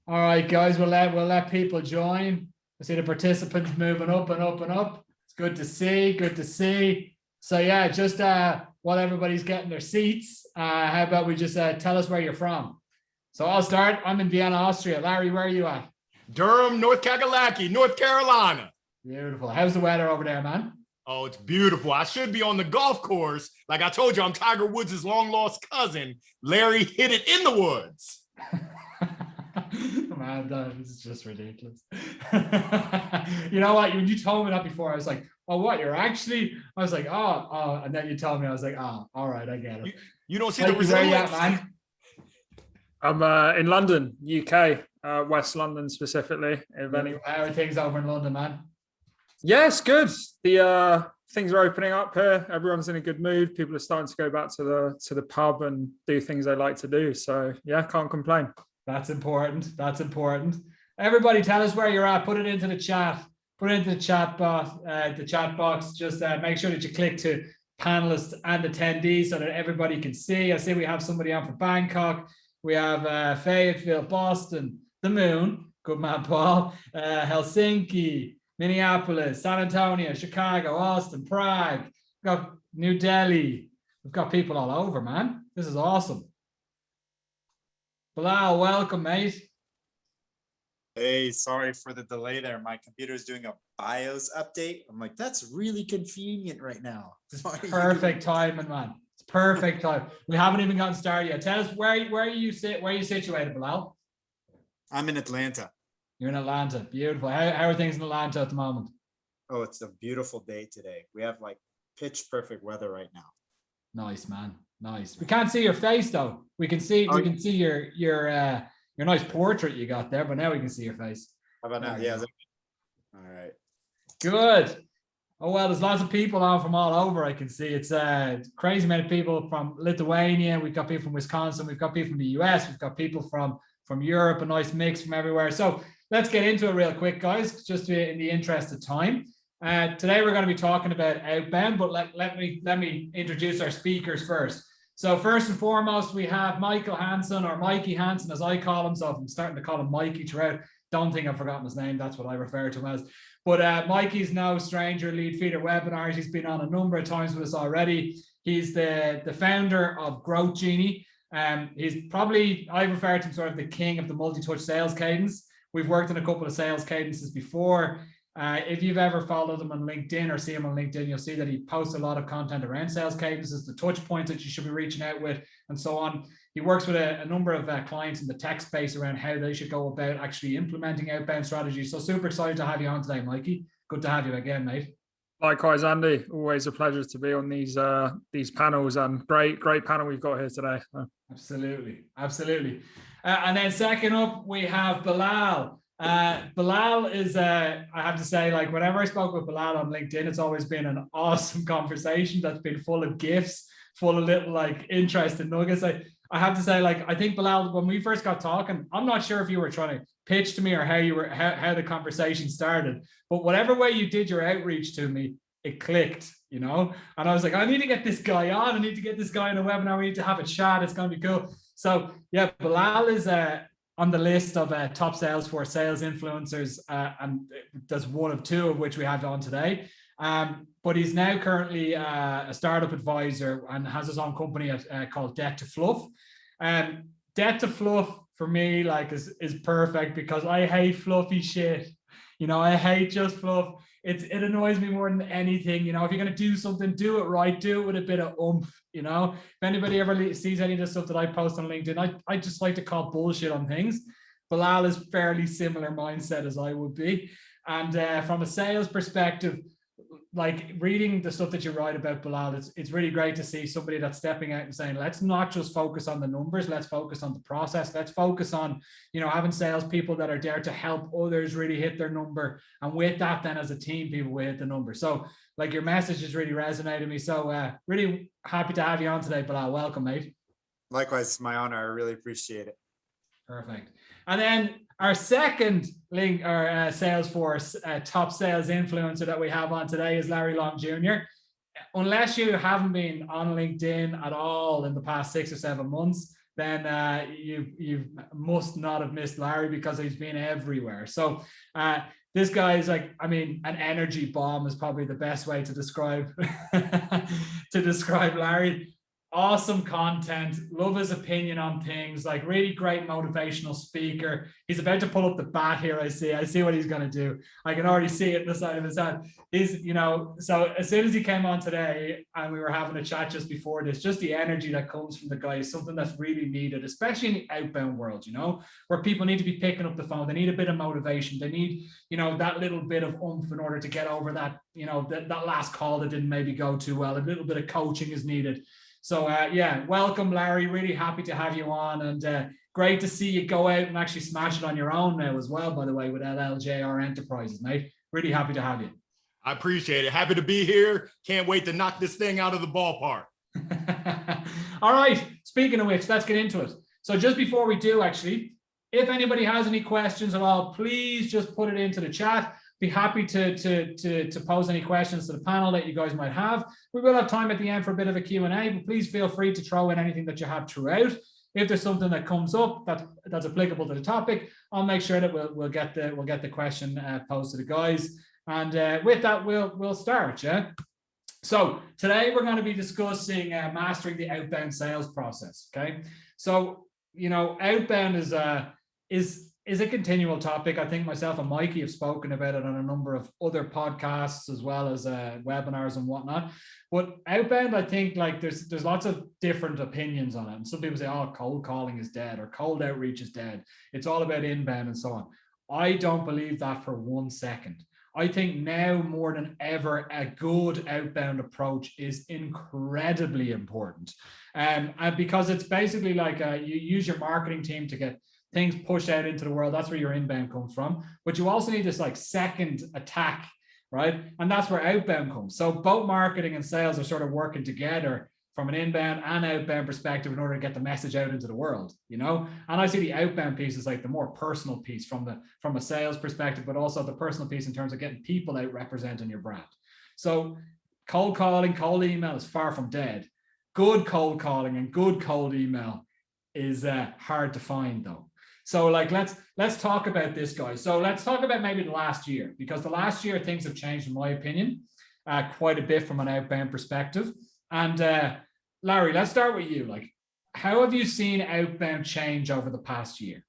All right, guys, we'll let people join. I see the participants moving up and up and up. It's good to see. Good to see. So yeah, just while everybody's getting their seats, how about we just tell us where you're from? So I'll start. I'm in Vienna, Austria. Larry, where are you at? Durham, North Kakalaki, North Carolina. Beautiful. How's the weather over there, man? Oh, it's beautiful. I should be on the golf course. Like I told you, I'm Tiger Woods' long lost cousin. Larry hit it in the woods. Man, that is just ridiculous. You know what? When you told me that before, I was like, "Oh, what? You're actually?" I was like, "Oh," and then you told me, I was like, "Oh, all right, I get it." You don't see the resemblance, man. I'm in London, UK, West London specifically. How are things over in London, man? Yes, good. The things are opening up here. Everyone's in a good mood. People are starting to go back to the pub and do things they like to do. So yeah, can't complain. That's important. That's important. Everybody, tell us where you're at. Put it into the chat. Put it into the chat box. Just make sure that you click to panelists and attendees so that everybody can see. I see we have somebody on for Bangkok. We have Fayetteville, Boston, the Moon. Good man, Paul. Helsinki, Minneapolis, San Antonio, Chicago, Austin, Prague. We've got New Delhi. We've got people all over, man. This is awesome. Belal, welcome, mate. Hey, sorry for the delay there. My computer's doing a BIOS update. I'm like, that's really convenient right now. Perfect timing, man. It's perfect time. We haven't even gotten started yet. Tell us where you situated, Belal? I'm in Atlanta. You're in Atlanta. Beautiful. How are things in Atlanta at the moment? Oh, it's a beautiful day today. We have like pitch perfect weather right now. Nice, man. Nice. We can't see your face though. We can see your nice portrait you got there, but now we can see your face. How about now? Yeah. All right. Good. Oh well, there's lots of people on from all over. I can see it's crazy amount of people from Lithuania. We've got people from Wisconsin. We've got people from the US. We've got people from Europe. A nice mix from everywhere. So let's get into it real quick, guys. Just in the interest of time. Today we're going to be talking about Outbound, but let me introduce our speakers first. So first and foremost, we have Michael Hanson, or Mikey Hanson, as I call him. So I'm starting to call him Mikey throughout. Don't think I've forgotten his name. That's what I refer to him as. But Mikey's no stranger, Leadfeeder webinars. He's been on a number of times with us already. He's the founder of Genie. He's probably, I refer to him sort of the king of the multi-touch sales cadence. We've worked in a couple of sales cadences before. If you've ever followed him on LinkedIn or see him on LinkedIn, you'll see that he posts a lot of content around sales cadences, the touch points that you should be reaching out with, and so on. He works with a number of clients in the tech space around how they should go about actually implementing outbound strategies. So super excited to have you on today, Mikey. Good to have you again, mate. Likewise, Andy. Always a pleasure to be on these panels, and great panel we've got here today. Absolutely. And then second up, we have Belal. Belal is, I have to say, like whenever I spoke with Belal on LinkedIn, it's always been an awesome conversation that's been full of gifts, full of little like interesting nuggets. I have to say, like, I think Belal, when we first got talking, I'm not sure if you were trying to pitch to me or how the conversation started, but whatever way you did your outreach to me, it clicked, you know? And I was like, I need to get this guy on. I need to get this guy on a webinar. We need to have a chat. It's going to be cool. So yeah, Belal is on the list of top Salesforce sales influencers, and there's one of two of which we have on today. But he's now currently a startup advisor and has his own company called Debt to Fluff. Debt to Fluff for me like is perfect because I hate fluffy shit. You know, I hate just fluff. It annoys me more than anything. You know, if you're going to do something, do it right. Do it with a bit of oomph. You know, if anybody ever sees any of the stuff that I post on LinkedIn, I just like to call bullshit on things. Belal is fairly similar mindset as I would be. And from a sales perspective, like reading the stuff that you write about Belal, it's really great to see somebody that's stepping out and saying, let's not just focus on the numbers, let's focus on the process, let's focus on, you know, having salespeople that are there to help others really hit their number. And with that, then as a team, people will hit the number. So like your message has really resonated with me. So really happy to have you on today, Belal. Welcome, mate. Likewise, it's my honor. I really appreciate it. Perfect. And then our second link, our Salesforce top sales influencer that we have on today is Larry Long Jr. Unless you haven't been on LinkedIn at all in the past 6 or 7 months, then you must not have missed Larry, because he's been everywhere. So this guy is like, I mean, an energy bomb is probably the best way to describe Larry. Awesome content, love his opinion on things, like really great motivational speaker. He's about to pull up the bat here. I see what he's going to do. I can already see it in the side of his head. He's, you know, so as soon as he came on today and we were having a chat just before this, just the energy that comes from the guy is something that's really needed, especially in the outbound world, you know, where people need to be picking up the phone. They need a bit of motivation. They need, you know, that little bit of oomph in order to get over that, you know, that last call that didn't maybe go too well. A little bit of coaching is needed. So yeah, welcome, Larry. Really happy to have you on, and great to see you go out and actually smash it on your own now as well, by the way, with LLJR Enterprises, mate. Really happy to have you. I appreciate it. Happy to be here. Can't wait to knock this thing out of the ballpark. All right. Speaking of which, let's get into it. So just before we do, actually, if anybody has any questions at all, please just put it into the chat. Be happy to pose any questions to the panel that you guys might have. We will have time at the end for a bit of a Q&A, but please feel free to throw in anything that you have throughout. If there's something that comes up that's applicable to the topic, I'll make sure that we'll get the question posed to the guys. And with that, we'll start. Yeah. So today we're going to be discussing mastering the outbound sales process. Okay. So, you know, outbound is a continual topic. I think myself and Mikey have spoken about it on a number of other podcasts as well as webinars and whatnot. But outbound, I think, like there's lots of different opinions on it. And some people say, oh, cold calling is dead or cold outreach is dead. It's all about inbound and so on. I don't believe that for 1 second. I think now more than ever, a good outbound approach is incredibly important. And because it's basically like you use your marketing team to get things pushed out into the world. That's where your inbound comes from. But you also need this like second attack, right? And that's where outbound comes. So both marketing and sales are sort of working together from an inbound and outbound perspective in order to get the message out into the world, you know? And I see the outbound piece as like the more personal piece from a sales perspective, but also the personal piece in terms of getting people out representing your brand. So cold calling, cold email is far from dead. Good cold calling and good cold email is hard to find though. So like, let's talk about this, guys. So let's talk about maybe the last year, because the last year things have changed, in my opinion, quite a bit from an outbound perspective. And Larry, let's start with you. Like, how have you seen outbound change over the past year?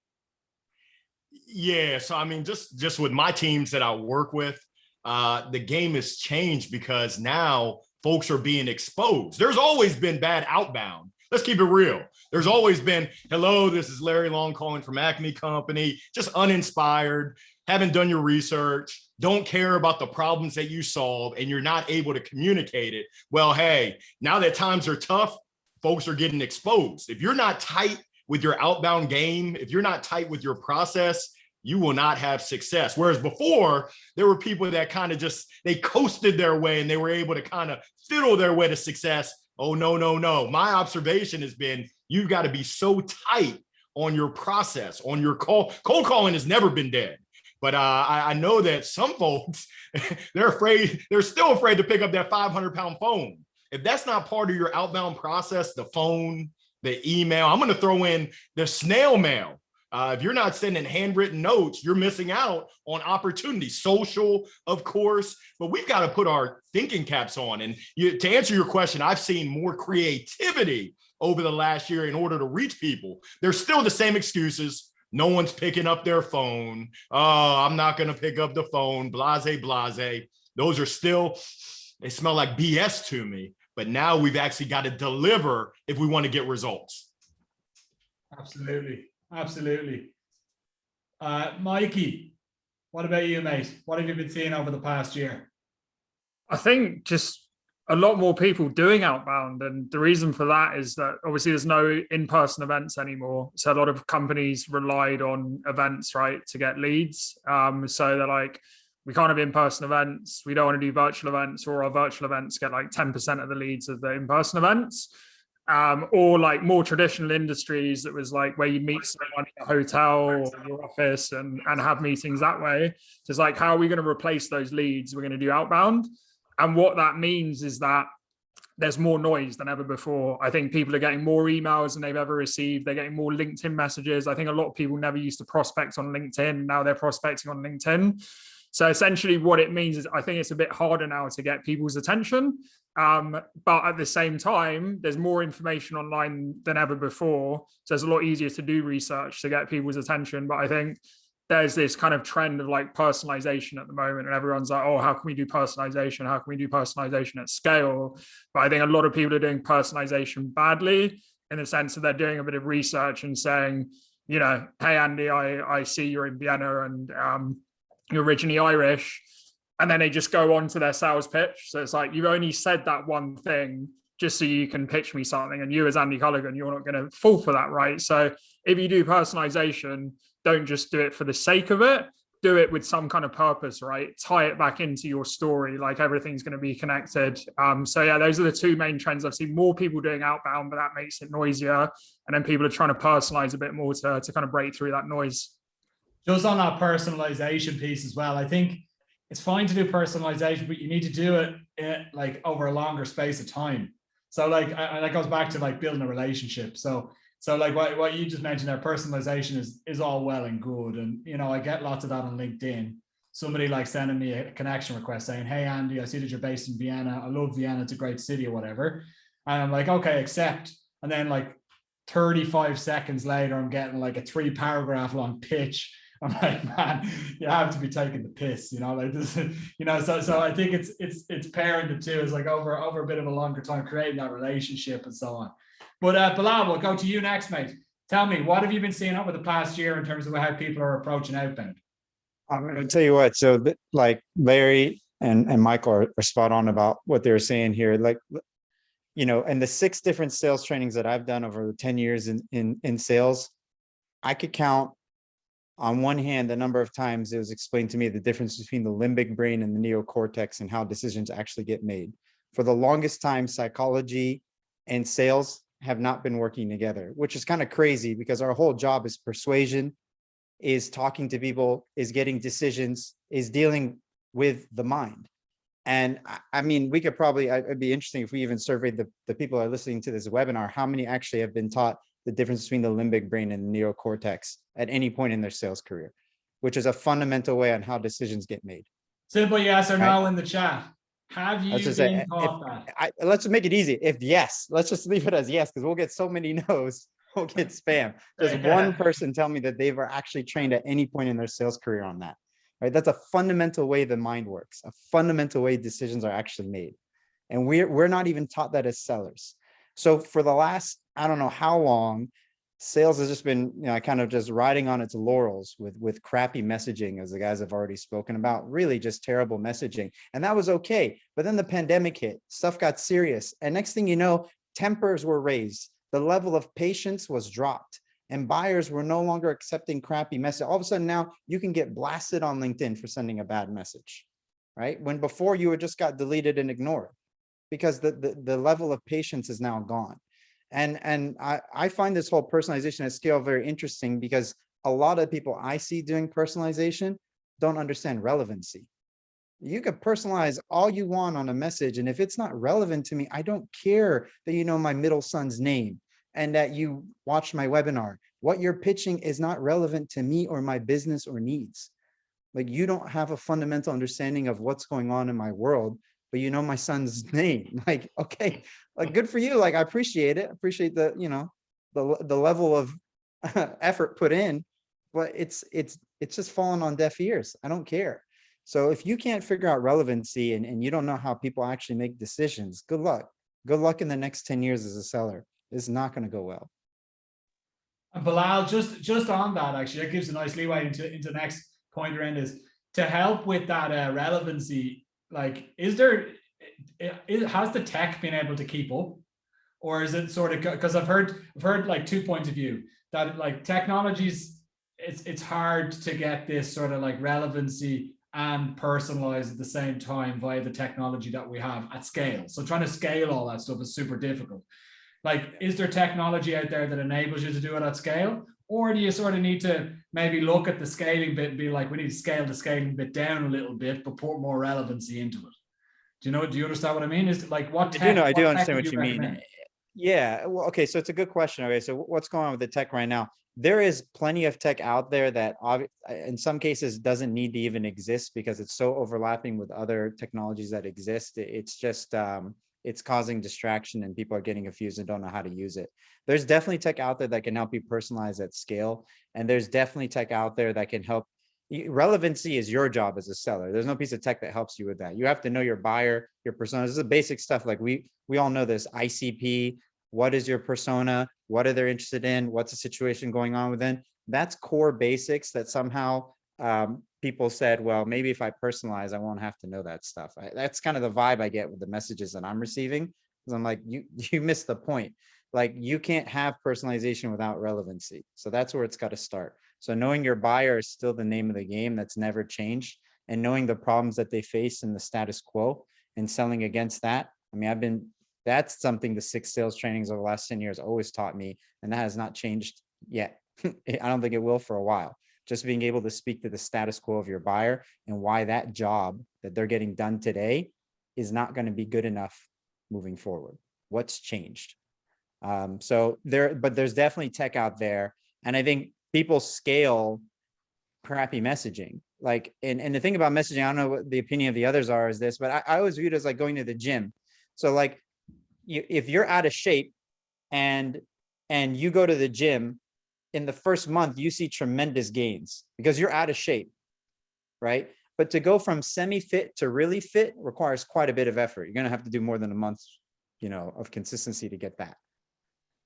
Yeah, so I mean, just with my teams that I work with, the game has changed because now folks are being exposed. There's always been bad outbound. Let's keep it real. There's always been, hello, this is Larry Long calling from Acme Company, just uninspired, haven't done your research, don't care about the problems that you solve, and you're not able to communicate it. Well, hey, now that times are tough, folks are getting exposed. If you're not tight with your outbound game, if you're not tight with your process, you will not have success. Whereas before, there were people that kind of just, they coasted their way and they were able to kind of fiddle their way to success. Oh, no. My observation has been, you've got to be so tight on your process, on your call. Cold calling has never been dead. But I know that some folks, they're still afraid to pick up that 500-pound phone. If that's not part of your outbound process, the phone, the email, I'm going to throw in the snail mail. If you're not sending handwritten notes, you're missing out on opportunities. Social, of course, but we've got to put our thinking caps on. And to answer your question, I've seen more creativity over the last year in order to reach people. There's still the same excuses. No one's picking up their phone. Oh, I'm not going to pick up the phone. Blase. Those are still, they smell like BS to me. But now we've actually got to deliver if we want to get results. Absolutely. Mikey, what about you, mate? What have you been seeing over the past year? I think just a lot more people doing outbound. And the reason for that is that obviously there's no in-person events anymore. So a lot of companies relied on events, right, to get leads. So they're like, we can't have in-person events. We don't want to do virtual events, or our virtual events get like 10% of the leads of the in-person events. Or like more traditional industries, that was like where you meet someone in a hotel or your office and have meetings that way. So it's like, how are we going to replace those leads? We're going to do outbound. And what that means is that there's more noise than ever before. I think people are getting more emails than they've ever received. They're getting more LinkedIn messages. I think a lot of people never used to prospect on LinkedIn. Now they're prospecting on LinkedIn. So essentially what it means is I think it's a bit harder now to get people's attention. But at the same time, there's more information online than ever before. So it's a lot easier to do research to get people's attention. But I think there's this kind of trend of like personalization at the moment, and everyone's like, oh, how can we do personalization? How can we do personalization at scale? But I think a lot of people are doing personalization badly in the sense that they're doing a bit of research and saying, you know, hey, Andy, I see you're in Vienna and you're originally Irish. And then they just go on to their sales pitch. So it's like, you've only said that one thing just so you can pitch me something. And you as Andy Culligan, you're not going to fall for that, right? So if you do personalization, don't just do it for the sake of it. Do it with some kind of purpose, right? Tie it back into your story, like everything's going to be connected. So yeah, those are the two main trends. I've seen more people doing outbound, but that makes it noisier. And then people are trying to personalize a bit more to kind of break through that noise. Just on that personalization piece as well, I think it's fine to do personalization, but you need to do it like over a longer space of time. So like, that goes back to like building a relationship. So like what you just mentioned there, personalization is all well and good. And, you know, I get lots of that on LinkedIn. Somebody like sending me a connection request saying, hey, Andy, I see that you're based in Vienna. I love Vienna. It's a great city or whatever. And I'm like, okay, accept. And then like 35 seconds later, I'm getting like a 3-paragraph long pitch. I'm like, man, you have to be taking the piss, you know, like this, you know, so I think it's pairing the two is like over a bit of a longer time, creating that relationship and so on. But Belal, we'll go to you next, mate. Tell me, what have you been seeing over the past year in terms of how people are approaching outbound? I'm going to tell you what, so like Larry and Michael are spot on about what they're saying here. Like, you know, and the 6 different sales trainings that I've done over 10 years in sales, I could count on one hand the number of times it was explained to me the difference between the limbic brain and the neocortex and how decisions actually get made. For the longest time, psychology and sales have not been working together, which is kind of crazy because our whole job is persuasion, is talking to people, is getting decisions, is dealing with the mind. And I mean, we could probably, it'd be interesting if we even surveyed the people who are listening to this webinar, how many actually have been taught the difference between the limbic brain and the neocortex at any point in their sales career, which is a fundamental way on how decisions get made. Simple yes or no in the chat. Have you been taught that? Let's make it easy. If yes, let's just leave it as yes, because we'll get so many no's, we'll get spam. Just one person tell me that they were actually trained at any point in their sales career on that, right? That's a fundamental way the mind works, a fundamental way decisions are actually made. And we're not even taught that as sellers. So for the last, I don't know how long, sales has just been, you know, kind of just riding on its laurels with crappy messaging, as the guys have already spoken about, really just terrible messaging. And that was okay. But then the pandemic hit, stuff got serious. And next thing you know, tempers were raised. The level of patience was dropped and buyers were no longer accepting crappy message. All of a sudden now you can get blasted on LinkedIn for sending a bad message, right? When before you had just got deleted and ignored because the level of patience is now gone. And I find this whole personalization at scale very interesting because a lot of people I see doing personalization don't understand relevancy. You can personalize all you want on a message, and if it's not relevant to me, I don't care that you know my middle son's name and that you watched my webinar. What you're pitching is not relevant to me or my business or needs. Like, you don't have a fundamental understanding of what's going on in my world, but you know my son's name. Like, okay, like, good for you. Like, I appreciate it. I appreciate the, you know, the level of effort put in, but it's just falling on deaf ears. I don't care. So if you can't figure out relevancy and you don't know how people actually make decisions, good luck. Good luck in the next 10 years as a seller. It's not going to go well. And Belal, just on that, actually, that gives a nice leeway into the next point around is to help with that relevancy. Like, has the tech been able to keep up, or is it sort of, because I've heard like 2 points of view that like technologies, it's hard to get this sort of like relevancy and personalize at the same time via the technology that we have at scale. So trying to scale all that stuff is super difficult. Like, is there technology out there that enables you to do it at scale? Or do you sort of need to maybe look at the scaling bit and be like, we need to scale the scaling bit down a little bit, but put more relevancy into it? Do you understand what I mean? Is like what I tech? do know. I do What tech understand would what you mean. recommend? Yeah. Well, okay. So it's a good question. Okay. So what's going on with the tech right now? There is plenty of tech out there that in some cases doesn't need to even exist because it's so overlapping with other technologies that exist. It's just, it's causing distraction and people are getting confused and don't know how to use it. There's definitely tech out there that can help you personalize at scale. And there's definitely tech out there that can help. Relevancy is your job as a seller. There's no piece of tech that helps you with that. You have to know your buyer, your persona. This is the basic stuff. Like we all know this ICP. What is your persona? What are they interested in? What's the situation going on within? That's core basics that somehow people said, well, maybe if I personalize, I won't have to know that stuff. That's kind of the vibe I get with the messages that I'm receiving. Because I'm like, you missed the point. Like you can't have personalization without relevancy. So that's where it's got to start. So knowing your buyer is still the name of the game. That's never changed. And knowing the problems that they face in the status quo and selling against that. I mean, that's something the 6 sales trainings over the last 10 years always taught me. And that has not changed yet. I don't think it will for a while. Just being able to speak to the status quo of your buyer and why that job that they're getting done today is not going to be good enough moving forward. What's changed? But there's definitely tech out there. And I think people scale crappy messaging. Like, and the thing about messaging, I don't know what the opinion of the others are is this, but I always view it as like going to the gym. So like, if you're out of shape and you go to the gym in the first month, you see tremendous gains because you're out of shape, right? But to go from semi-fit to really fit requires quite a bit of effort. You're going to have to do more than a month, of consistency to get that.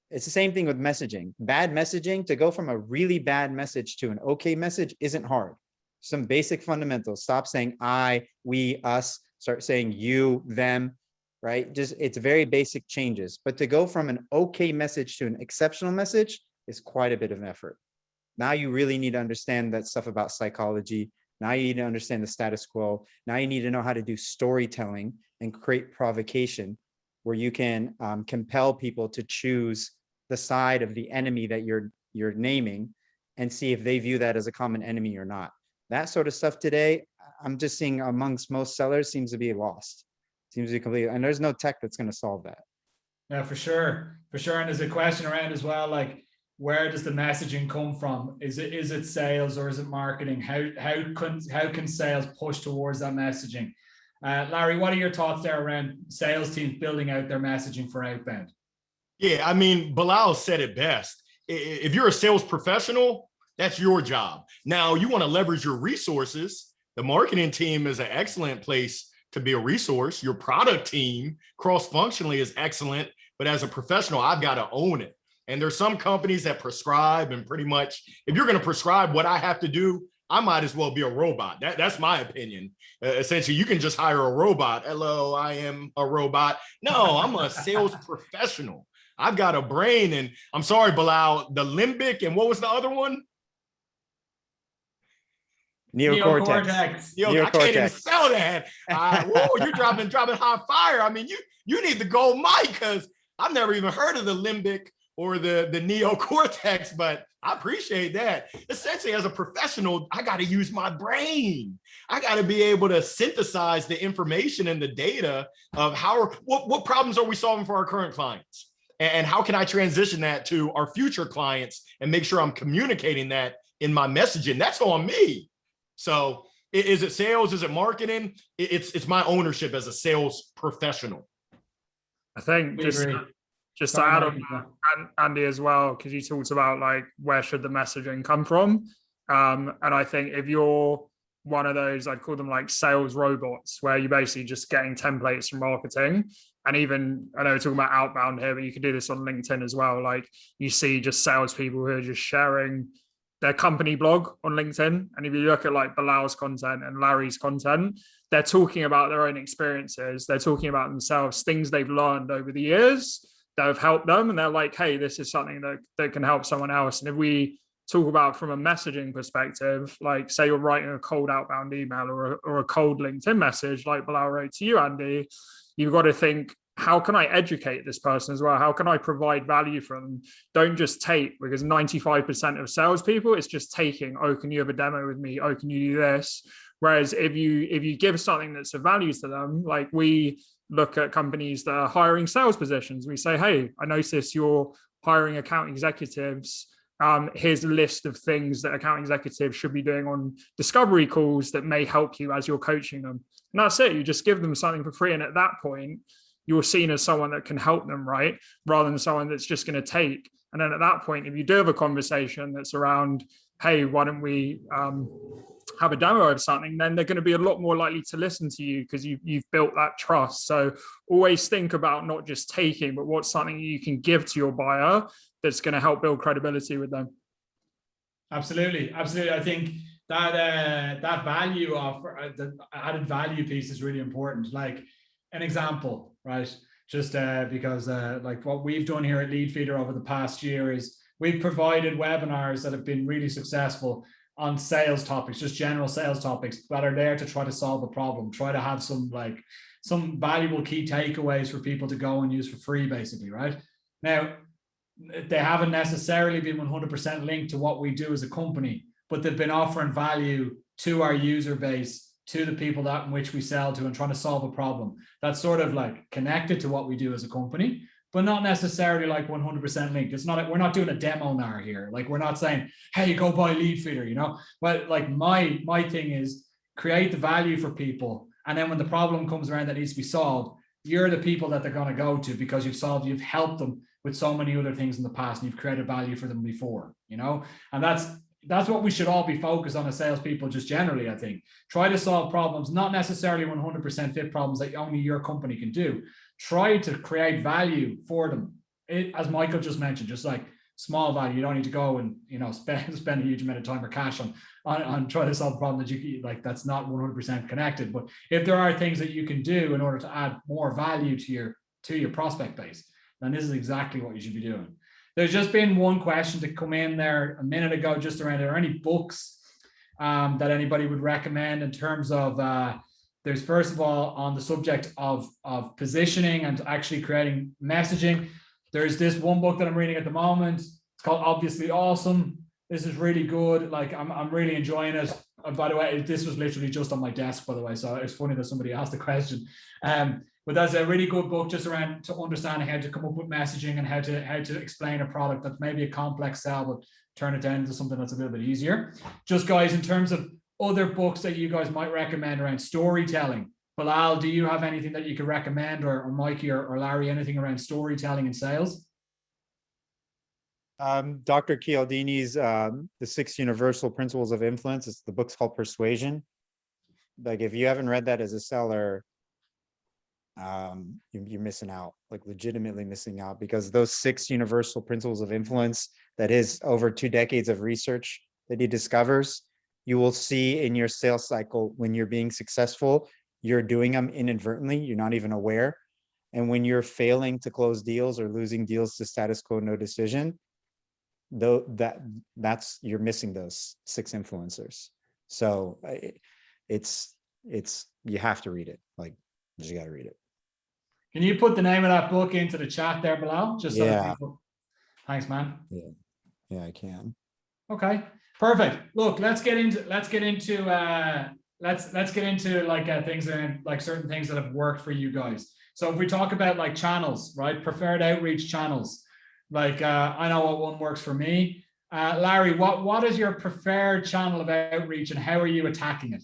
It's the same thing with messaging. Bad messaging, to go from a really bad message to an okay message isn't hard. Some basic fundamentals. Stop saying I, we, us. Start saying you, them, right? Just it's very basic changes. But to go from an okay message to an exceptional message is quite a bit of effort. Now you really need to understand that stuff about psychology. Now you need to understand the status quo. Now you need to know how to do storytelling and create provocation where you can compel people to choose the side of the enemy that you're naming and see if they view that as a common enemy or not. That sort of stuff today, I'm just seeing amongst most sellers seems to be lost. Seems to be completely, and there's no tech that's going to solve that. Yeah, for sure. And there's a question around as well, like where does the messaging come from? Is it sales or is it marketing? How can sales push towards that messaging? Larry, what are your thoughts there around sales teams building out their messaging for outbound? Yeah, I mean, Belal said it best. If you're a sales professional, that's your job. Now, you want to leverage your resources. The marketing team is an excellent place to be a resource. Your product team cross-functionally is excellent, but as a professional, I've got to own it. And there's some companies that prescribe, and pretty much, if you're going to prescribe what I have to do, I might as well be a robot. That's my opinion. Essentially, you can just hire a robot. Hello, I am a robot. No, I'm a sales professional. I've got a brain, and I'm sorry, Belal, the limbic, and what was the other one? Neocortex. I can't even spell that. Whoa, you're dropping hot fire. I mean, you need the gold mic because I've never even heard of the limbic or the neocortex, but I appreciate that. Essentially, as a professional, I got to use my brain. I got to be able to synthesize the information and the data of what problems are we solving for our current clients? And how can I transition that to our future clients and make sure I'm communicating that in my messaging? That's on me. So is it sales? Is it marketing? It's my ownership as a sales professional. I think just to add on that, Andy, as well, because you talked about like where should the messaging come from, and I think if you're one of those, I'd call them like sales robots, where you're basically just getting templates from marketing. And even, I know we're talking about outbound here, but you can do this on LinkedIn as well. Like you see just salespeople who are just sharing their company blog on LinkedIn. And if you look at like Belal's content and Larry's content, they're talking about their own experiences. They're talking about themselves, things they've learned over the years that have helped them. And they're like, hey, this is something that can help someone else. And if we talk about from a messaging perspective, like say you're writing a cold outbound email or a cold LinkedIn message, like Belal wrote to you, Andy, you've got to think, how can I educate this person as well? How can I provide value for them? Don't just take, because 95% of salespeople, it's just taking, oh, can you have a demo with me? Oh, can you do this? Whereas if you give something that's of value to them, like we look at companies that are hiring sales positions, we say, hey, I notice you're hiring account executives. Here's a list of things that account executives should be doing on discovery calls that may help you as you're coaching them. And that's it. You just give them something for free. And at that point, you're seen as someone that can help them, right? Rather than someone that's just going to take. And then at that point, if you do have a conversation that's around, hey, why don't we have a demo of something, then they're going to be a lot more likely to listen to you because you've built that trust. So always think about not just taking, but what's something you can give to your buyer that's going to help build credibility with them. Absolutely. Absolutely. I think that that value of the added value piece is really important. Like an example, right? Just because like what we've done here at Leadfeeder over the past year is we've provided webinars that have been really successful on sales topics, just general sales topics that are there to try to solve a problem, try to have some valuable key takeaways for people to go and use for free, basically, right? Now, they haven't necessarily been 100% linked to what we do as a company, but they've been offering value to our user base, to the people that in which we sell to, and trying to solve a problem that's sort of like connected to what we do as a company, but not necessarily like 100% linked. It's not, we're not doing a demo now here. Like we're not saying, hey, go buy Leadfeeder, you know. But like my thing is create the value for people, and then when the problem comes around that needs to be solved, you're the people that they're going to go to because you've helped them with so many other things in the past, and you've created value for them before, you know. And that's what we should all be focused on as salespeople, just generally. I think try to solve problems, not necessarily 100% fit problems that only your company can do. Try to create value for them. As Michael just mentioned, just like small value. You don't need to go and, you know, spend a huge amount of time or cash on trying to solve a problem that you like that's not 100% connected. But if there are things that you can do in order to add more value to your prospect base, then this is exactly what you should be doing. There's just been one question to come in there a minute ago, just around, are there any books that anybody would recommend in terms of, there's first of all on the subject of positioning and actually creating messaging. There's this one book that I'm reading at the moment. It's called Obviously Awesome. This is really good. Like I'm really enjoying it. And by the way, this was literally just on my desk, by the way. So it's funny that somebody asked the question. But that's a really good book just around to understand how to come up with messaging and how to explain a product that's maybe a complex sell, but turn it down into something that's a little bit easier. Just guys, in terms of other books that you guys might recommend around storytelling, Belal, do you have anything that you could recommend, or Mikey or Larry, anything around storytelling and sales? Dr. Cialdini's The 6 Universal Principles of Influence. It's the book's called Persuasion. Like if you haven't read that as a seller, you're missing out, like legitimately missing out, because those 6 universal principles of influence, that is over 2 decades of research that he discovers, you will see in your sales cycle when you're being successful, you're doing them inadvertently, you're not even aware. And when you're failing to close deals or losing deals to status quo, no decision, though that's you're missing those 6 influencers. So it's you have to read it. Like you just got to read it. Can you put the name of that book into the chat there, Belal? Just so that people... Thanks, man. Yeah, I can. Okay, perfect. Look, let's get into like things and like certain things that have worked for you guys. So if we talk about like channels, right? Preferred outreach channels. Like I know what one works for me. Larry, what is your preferred channel of outreach and how are you attacking it?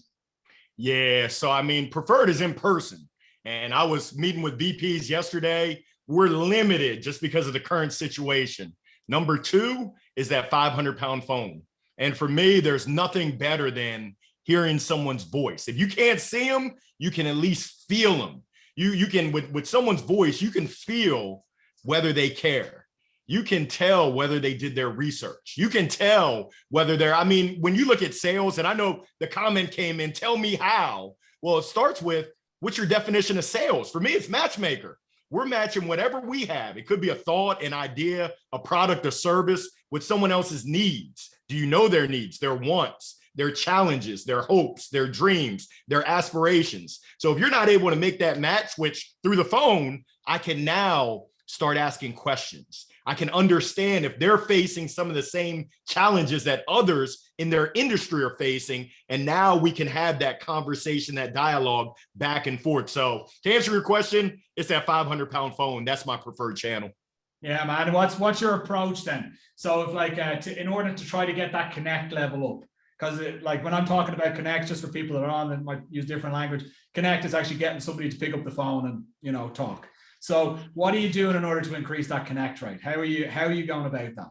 Yeah, so I mean, preferred is in person. And I was meeting with VPs yesterday. We're limited just because of the current situation. Number 2 is that 500-pound phone. And for me, there's nothing better than hearing someone's voice. If you can't see them, you can at least feel them. You can, with someone's voice, you can feel whether they care. You can tell whether they did their research. You can tell whether they're, I mean, when you look at sales, and I know the comment came in, tell me how. Well, it starts with, what's your definition of sales? For me, it's matchmaker. We're matching whatever we have. It could be a thought, an idea, a product, a service with someone else's needs. Do you know their needs, their wants, their challenges, their hopes, their dreams, their aspirations? So if you're not able to make that match, which through the phone, I can now start asking questions. I can understand if they're facing some of the same challenges that others in their industry are facing. And now we can have that conversation, that dialogue back and forth. So to answer your question, it's that 500-pound phone. That's my preferred channel. Yeah, man. What's your approach then? So if like in order to try to get that connect level up, because like when I'm talking about connect, just for people that are on and might use different language, connect is actually getting somebody to pick up the phone and talk. So what are you doing in order to increase that connect rate? How are you going about that?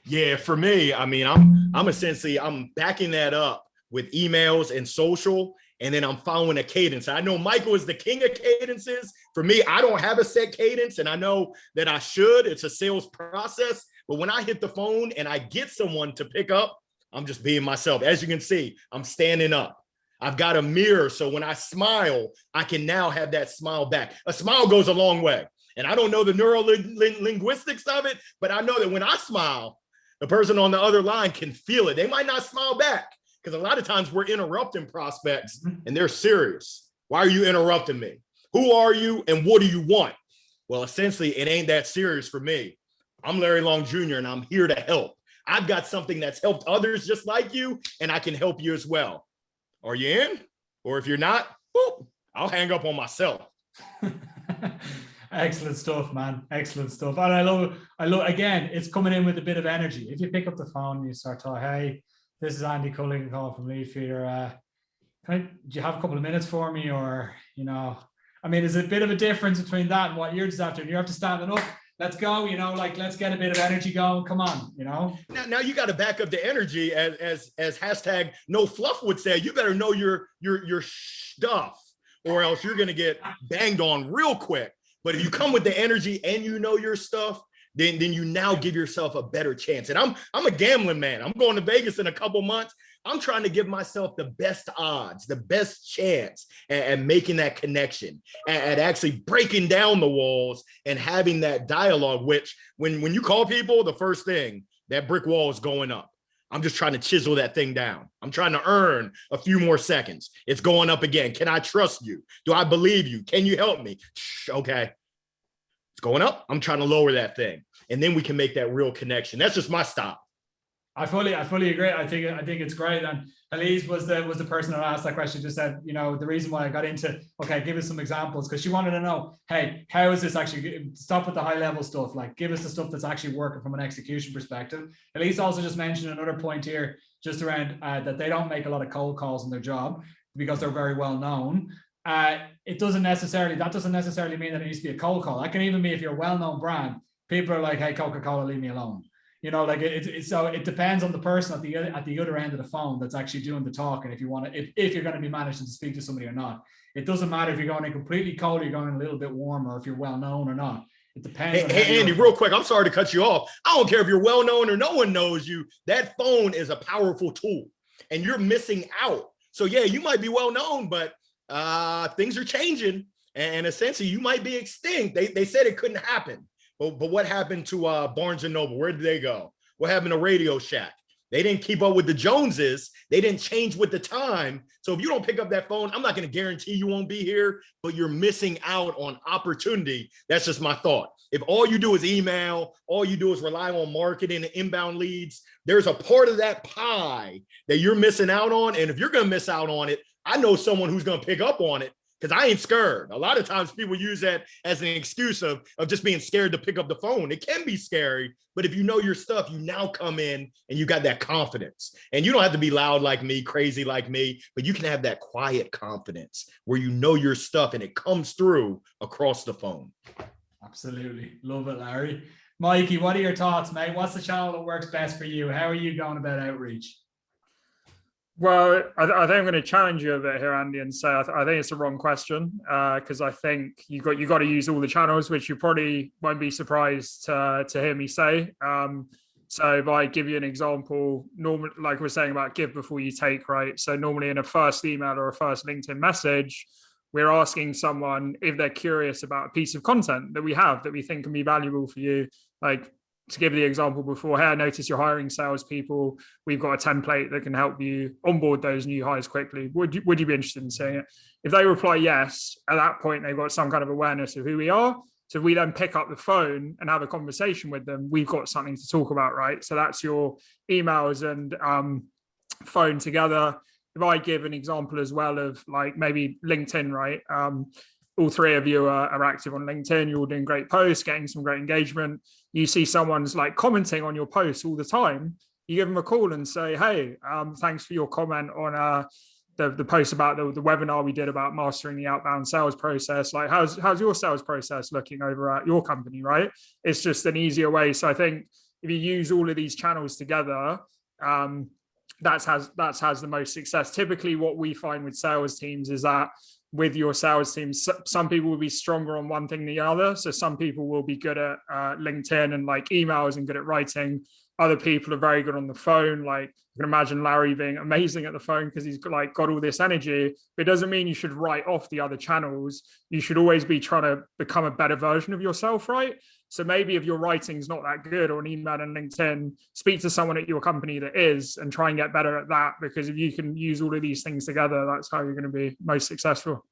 Yeah, for me, I mean, I'm backing that up with emails and social, and then I'm following a cadence. I know Michael is the king of cadences. For me, I don't have a set cadence, and I know that I should. It's a sales process. But when I hit the phone and I get someone to pick up, I'm just being myself. As you can see, I'm standing up. I've got a mirror, so when I smile, I can now have that smile back. A smile goes a long way. And I don't know the neuro-linguistics of it, but I know that when I smile, the person on the other line can feel it. They might not smile back because a lot of times we're interrupting prospects and they're serious. Why are you interrupting me? Who are you and what do you want? Well, essentially, it ain't that serious for me. I'm Larry Long Jr. and I'm here to help. I've got something that's helped others just like you, and I can help you as well. Are you in? Or if you're not, whoop, I'll hang up on myself. Excellent stuff, man. Excellent stuff. And I love, again, it's coming in with a bit of energy. If you pick up the phone and you start talking, hey, this is Andy Culligan calling from Leadfeeder. Do you have a couple of minutes for me? Or, I mean, there's a bit of a difference between that and what you're just after. You're after standing up. Let's go, let's get a bit of energy going. Come on, Now you got to back up the energy as hashtag no fluff would say. You better know your stuff, or else you're gonna get banged on real quick. But if you come with the energy and you know your stuff, then you now give yourself a better chance. And I'm a gambling man. I'm going to Vegas in a couple months. I'm trying to give myself the best odds, the best chance at making that connection, at actually breaking down the walls and having that dialogue, which when you call people, the first thing, that brick wall is going up. I'm just trying to chisel that thing down. I'm trying to earn a few more seconds. It's going up again. Can I trust you? Do I believe you? Can you help me? Okay. It's going up. I'm trying to lower that thing. And then we can make that real connection. That's just my style. I fully agree. I think it's great. And Elise was the person that asked that question. Just said, the reason why I got into, okay, give us some examples, because she wanted to know, hey, how is this actually? Stop with the high level stuff. Like, give us the stuff that's actually working from an execution perspective. Elise also just mentioned another point here, just around that they don't make a lot of cold calls in their job because they're very well known. That doesn't necessarily mean that it needs to be a cold call. That can even be if you're a well-known brand. People are like, hey, Coca-Cola, leave me alone. So it depends on the person at the other end of the phone that's actually doing the talk. And if you're going to be managing to speak to somebody or not, it doesn't matter if you're going in completely cold or you're going in a little bit warmer, or if you're well known or not. It depends. Hey, Andy, real quick, I'm sorry to cut you off. I don't care if you're well known or no one knows you. That phone is a powerful tool, and you're missing out. So yeah, you might be well known, but things are changing, and essentially you might be extinct. They said it couldn't happen. But what happened to Barnes & Noble? Where did they go? What happened to Radio Shack? They didn't keep up with the Joneses. They didn't change with the time. So if you don't pick up that phone, I'm not going to guarantee you won't be here, but you're missing out on opportunity. That's just my thought. If all you do is email, all you do is rely on marketing and inbound leads, there's a part of that pie that you're missing out on. And if you're going to miss out on it, I know someone who's going to pick up on it. Because I ain't scared. A lot of times people use that as an excuse of just being scared to pick up the phone. It can be scary, but if you know your stuff, you now come in and you got that confidence. And you don't have to be loud like me, crazy like me, but you can have that quiet confidence where you know your stuff and it comes through across the phone. Absolutely. Love it, Larry. Mikey, what are your thoughts, mate? What's the channel that works best for you? How are you going about outreach? Well, I think I'm going to challenge you a bit here, Andy, and say I think it's the wrong question, because I think you got to use all the channels, which you probably won't be surprised to hear me say. So if I give you an example, normally, like we're saying about give before you take, right? So normally in a first email or a first LinkedIn message, we're asking someone if they're curious about a piece of content that we have that we think can be valuable for you. Like, to give the example before, hey, I notice you're hiring salespeople. We've got a template that can help you onboard those new hires quickly. Would you be interested in seeing it? If they reply yes, at that point, they've got some kind of awareness of who we are. So if we then pick up the phone and have a conversation with them, we've got something to talk about, right? So that's your emails and phone together. If I give an example as well of like maybe LinkedIn, right? All three of you are active on LinkedIn. You're all doing great posts, getting some great engagement. You see someone's like commenting on your posts all the time. You give them a call and say, hey, thanks for your comment on the post about the webinar we did about mastering the outbound sales process. Like, how's your sales process looking over at your company, right? It's just an easier way. So I think if you use all of these channels together, that's has the most success. Typically, what we find with sales teams is that with your sales teams, some people will be stronger on one thing than the other. So some people will be good at LinkedIn and like emails and good at writing. Other people are very good on the phone. Like you can imagine Larry being amazing at the phone because he's like got all this energy, but it doesn't mean you should write off the other channels. You should always be trying to become a better version of yourself, right? So maybe if your writing's not that good or an email and LinkedIn, speak to someone at your company that is and try and get better at that, because if you can use all of these things together, that's how you're going to be most successful.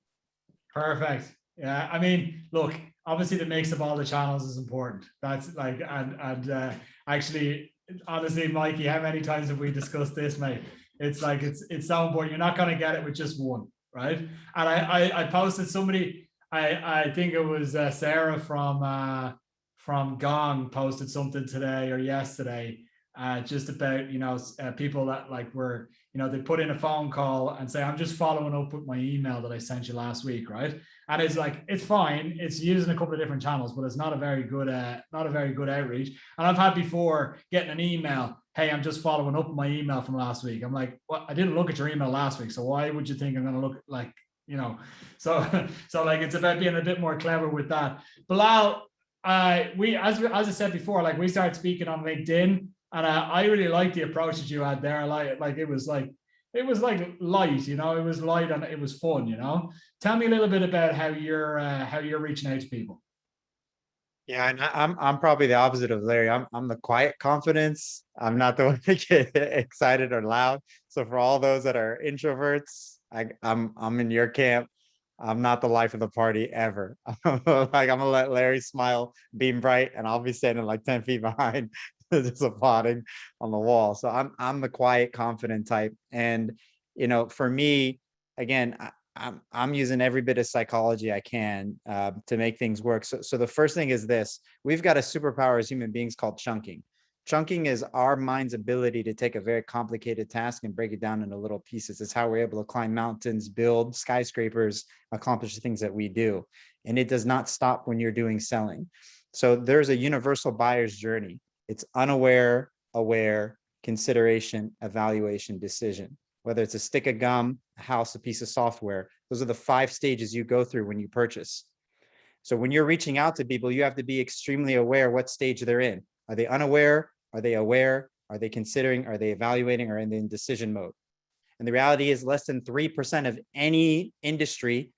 Perfect. Yeah, I mean, look, obviously the mix of all the channels is important. That's like, and actually, honestly, Mikey, how many times have we discussed this, mate? It's like, it's so important. You're not going to get it with just one, right? And I posted somebody, I think it was Sarah from Gong posted something today or yesterday, just about, people that like were, they put in a phone call and say, I'm just following up with my email that I sent you last week, right? And it's like, it's fine. It's using a couple of different channels, but it's not a very good outreach. And I've had before getting an email, hey, I'm just following up with my email from last week. I'm like, well, I didn't look at your email last week. So why would you think I'm going to look like, so like, it's about being a bit more clever with that. Belal, we, as I said before, like we started speaking on LinkedIn, and I really like the approach that you had there. Like it was like light, it was light and it was fun, Tell me a little bit about how you're reaching out to people. Yeah, and I'm probably the opposite of Larry. I'm the quiet confidence. I'm not the one to get excited or loud. So for all those that are introverts, I'm in your camp. I'm not the life of the party ever. Like I'm gonna let Larry smile, beam bright, and I'll be standing like 10 feet behind, just applauding on the wall. So I'm the quiet, confident type. And for me, again, I'm using every bit of psychology I can to make things work. So the first thing is this: we've got a superpower as human beings called chunking. Chunking is our mind's ability to take a very complicated task and break it down into little pieces. It's how we're able to climb mountains, build skyscrapers, accomplish the things that we do. And it does not stop when you're doing selling. So there's a universal buyer's journey. It's unaware, aware, consideration, evaluation, decision. Whether it's a stick of gum, a house, a piece of software, those are the 5 stages you go through when you purchase. So when you're reaching out to people, you have to be extremely aware what stage they're in. Are they unaware? Are they aware? Are they considering? Are they evaluating? Or are they in decision mode? And the reality is less than 3% of any industry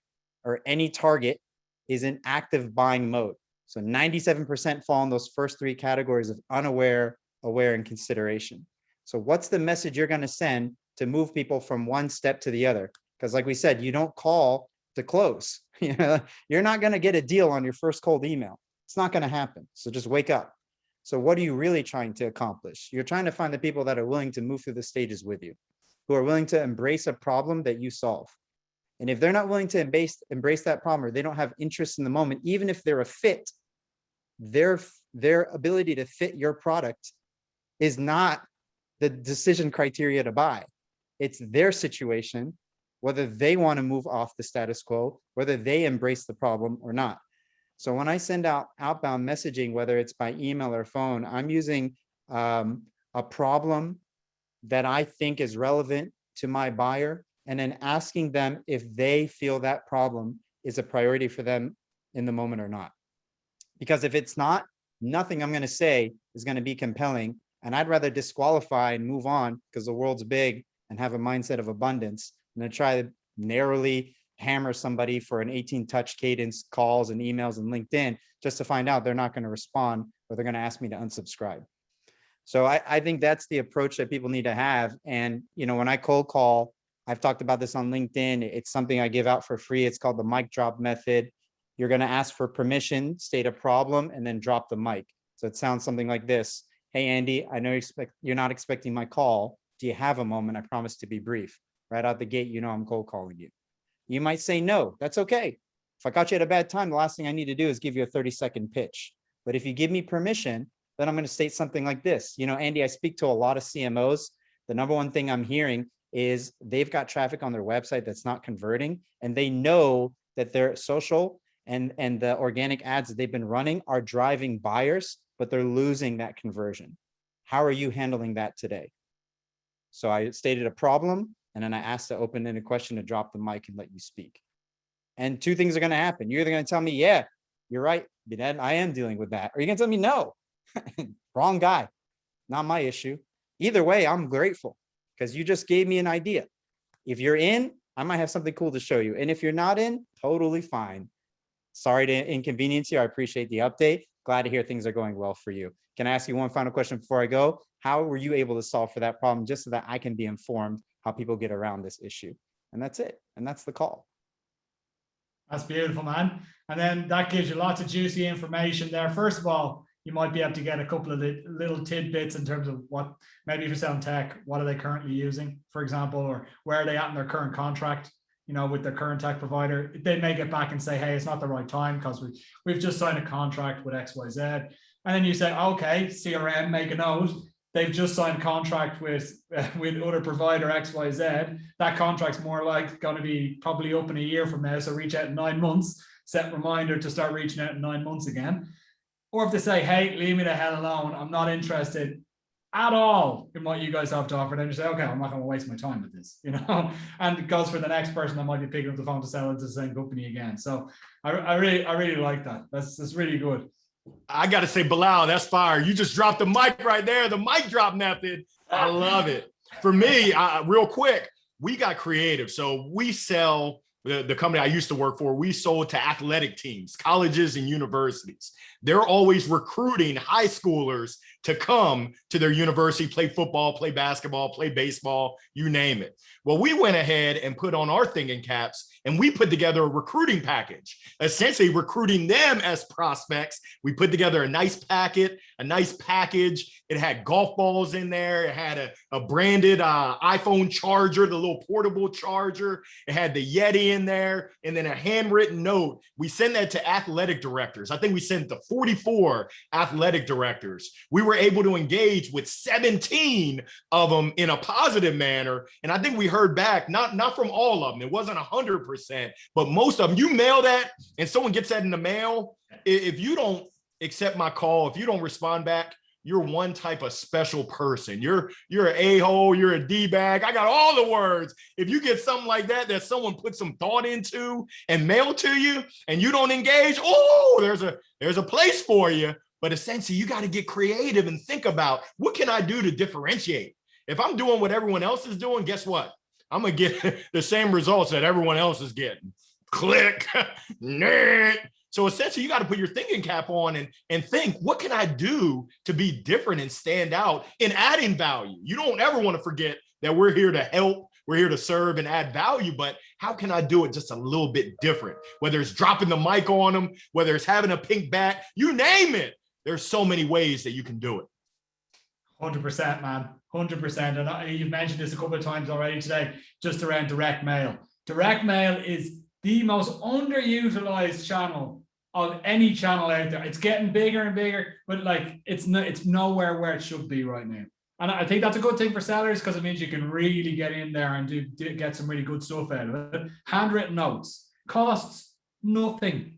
or any target is in active buying mode. So 97% fall in those first 3 categories of unaware, aware, and consideration. So what's the message you're going to send to move people from one step to the other? Because like we said, you don't call to close. You're not going to get a deal on your first cold email. It's not going to happen. So just wake up. So what are you really trying to accomplish? You're trying to find the people that are willing to move through the stages with you, who are willing to embrace a problem that you solve. And if they're not willing to embrace that problem, or they don't have interest in the moment, even if they're a fit, their ability to fit your product is not the decision criteria to buy. It's their situation, whether they want to move off the status quo, whether they embrace the problem or not. So when I send out outbound messaging, whether it's by email or phone, I'm using a problem that I think is relevant to my buyer, and then asking them if they feel that problem is a priority for them in the moment or not. Because if it's not, nothing I'm going to say is going to be compelling. And I'd rather disqualify and move on, because the world's big, and have a mindset of abundance, than try to narrowly hammer somebody for an 18 touch cadence calls and emails and LinkedIn just to find out they're not going to respond, or they're going to ask me to unsubscribe. So I think that's the approach that people need to have. And, when I cold call, I've talked about this on LinkedIn. It's something I give out for free. It's called the mic drop method. You're going to ask for permission, state a problem, and then drop the mic. So it sounds something like this. Hey, Andy, I know you're not expecting my call. Do you have a moment? I promise to be brief. Right out the gate, you know I'm cold calling you. You might say no. That's okay. If I got you at a bad time, the last thing I need to do is give you a 30-second pitch. But if you give me permission, then I'm going to state something like this. You know, Andy, I speak to a lot of CMOs. The number one thing I'm hearing is they've got traffic on their website that's not converting, and they know that their social and the organic ads that they've been running are driving buyers, but they're losing that conversion. How are you handling that today? So I stated a problem, and then I asked the open-ended question to drop the mic and let you speak. And two things are going to happen. You're either going to tell me, yeah, you're right, Bined, I am dealing with that. Or you're going to tell me, no, wrong guy, not my issue. Either way, I'm grateful because you just gave me an idea. If you're in, I might have something cool to show you. And if you're not in, totally fine. Sorry to inconvenience you. I appreciate the update. Glad to hear things are going well for you. Can I ask you one final question before I go? How were you able to solve for that problem, just so that I can be informed how people get around this issue? And that's it. And that's the call. That's beautiful, man. And then that gives you lots of juicy information there. First of all, you might be able to get a couple of the little tidbits in terms of what, maybe if you're selling tech, what are they currently using, for example, or where are they at in their current contract, you know, with their current tech provider. They may get back and say, hey, it's not the right time because we've just signed a contract with XYZ. And then you say, okay, CRM, make a note. They've just signed a contract with other provider XYZ. That contract's more like going to be probably up in a year from now. So reach out in 9 months, set reminder to start reaching out in 9 months again. Or if they say, hey, leave me the hell alone, I'm not interested at all in what you guys have to offer, then you say, okay, I'm not going to waste my time with this, you know, and it goes for the next person that might be picking up the phone to sell into the same company again. So I really like that. That's really good. I got to say, Belal, that's fire. You just dropped the mic right there, the mic drop method. I love it. For me, real quick, we got creative. So we sell, the company I used to work for, we sold to athletic teams, colleges and universities. They're always recruiting high schoolers to come to their university, play football, play basketball, play baseball, you name it. Well, we went ahead and put on our thinking caps and we put together a recruiting package, essentially recruiting them as prospects. We put together a nice package. It had golf balls in there. It had a branded iPhone charger, the little portable charger. It had the Yeti in there, and then a handwritten note. We sent that to athletic directors. I think we sent it to 44 athletic directors. We were able to engage with 17 of them in a positive manner. And I think we heard back, not from all of them. It wasn't 100%, but most of them. You mail that and someone gets that in the mail. If you don't accept my call, if you don't respond back, you're one type of special person. You're an a-hole, you're a D-bag. I got all the words. If you get something like that someone put some thought into and mail to you and you don't engage, oh, there's a place for you. But essentially, you got to get creative and think about, what can I do to differentiate? If I'm doing what everyone else is doing, guess what? I'm going to get the same results that everyone else is getting. Click. So essentially, you got to put your thinking cap on and think, what can I do to be different and stand out in adding value? You don't ever want to forget that we're here to help, we're here to serve and add value, but how can I do it just a little bit different? Whether it's dropping the mic on them, whether it's having a pink bat, you name it. There's so many ways that you can do it. 100%, man, 100%. And you've mentioned this a couple of times already today, just around direct mail. Direct mail is the most underutilized channel of any channel out there. It's getting bigger and bigger, but like it's nowhere where it should be right now. And I think that's a good thing for sellers because it means you can really get in there and get some really good stuff out of it. Handwritten notes costs nothing,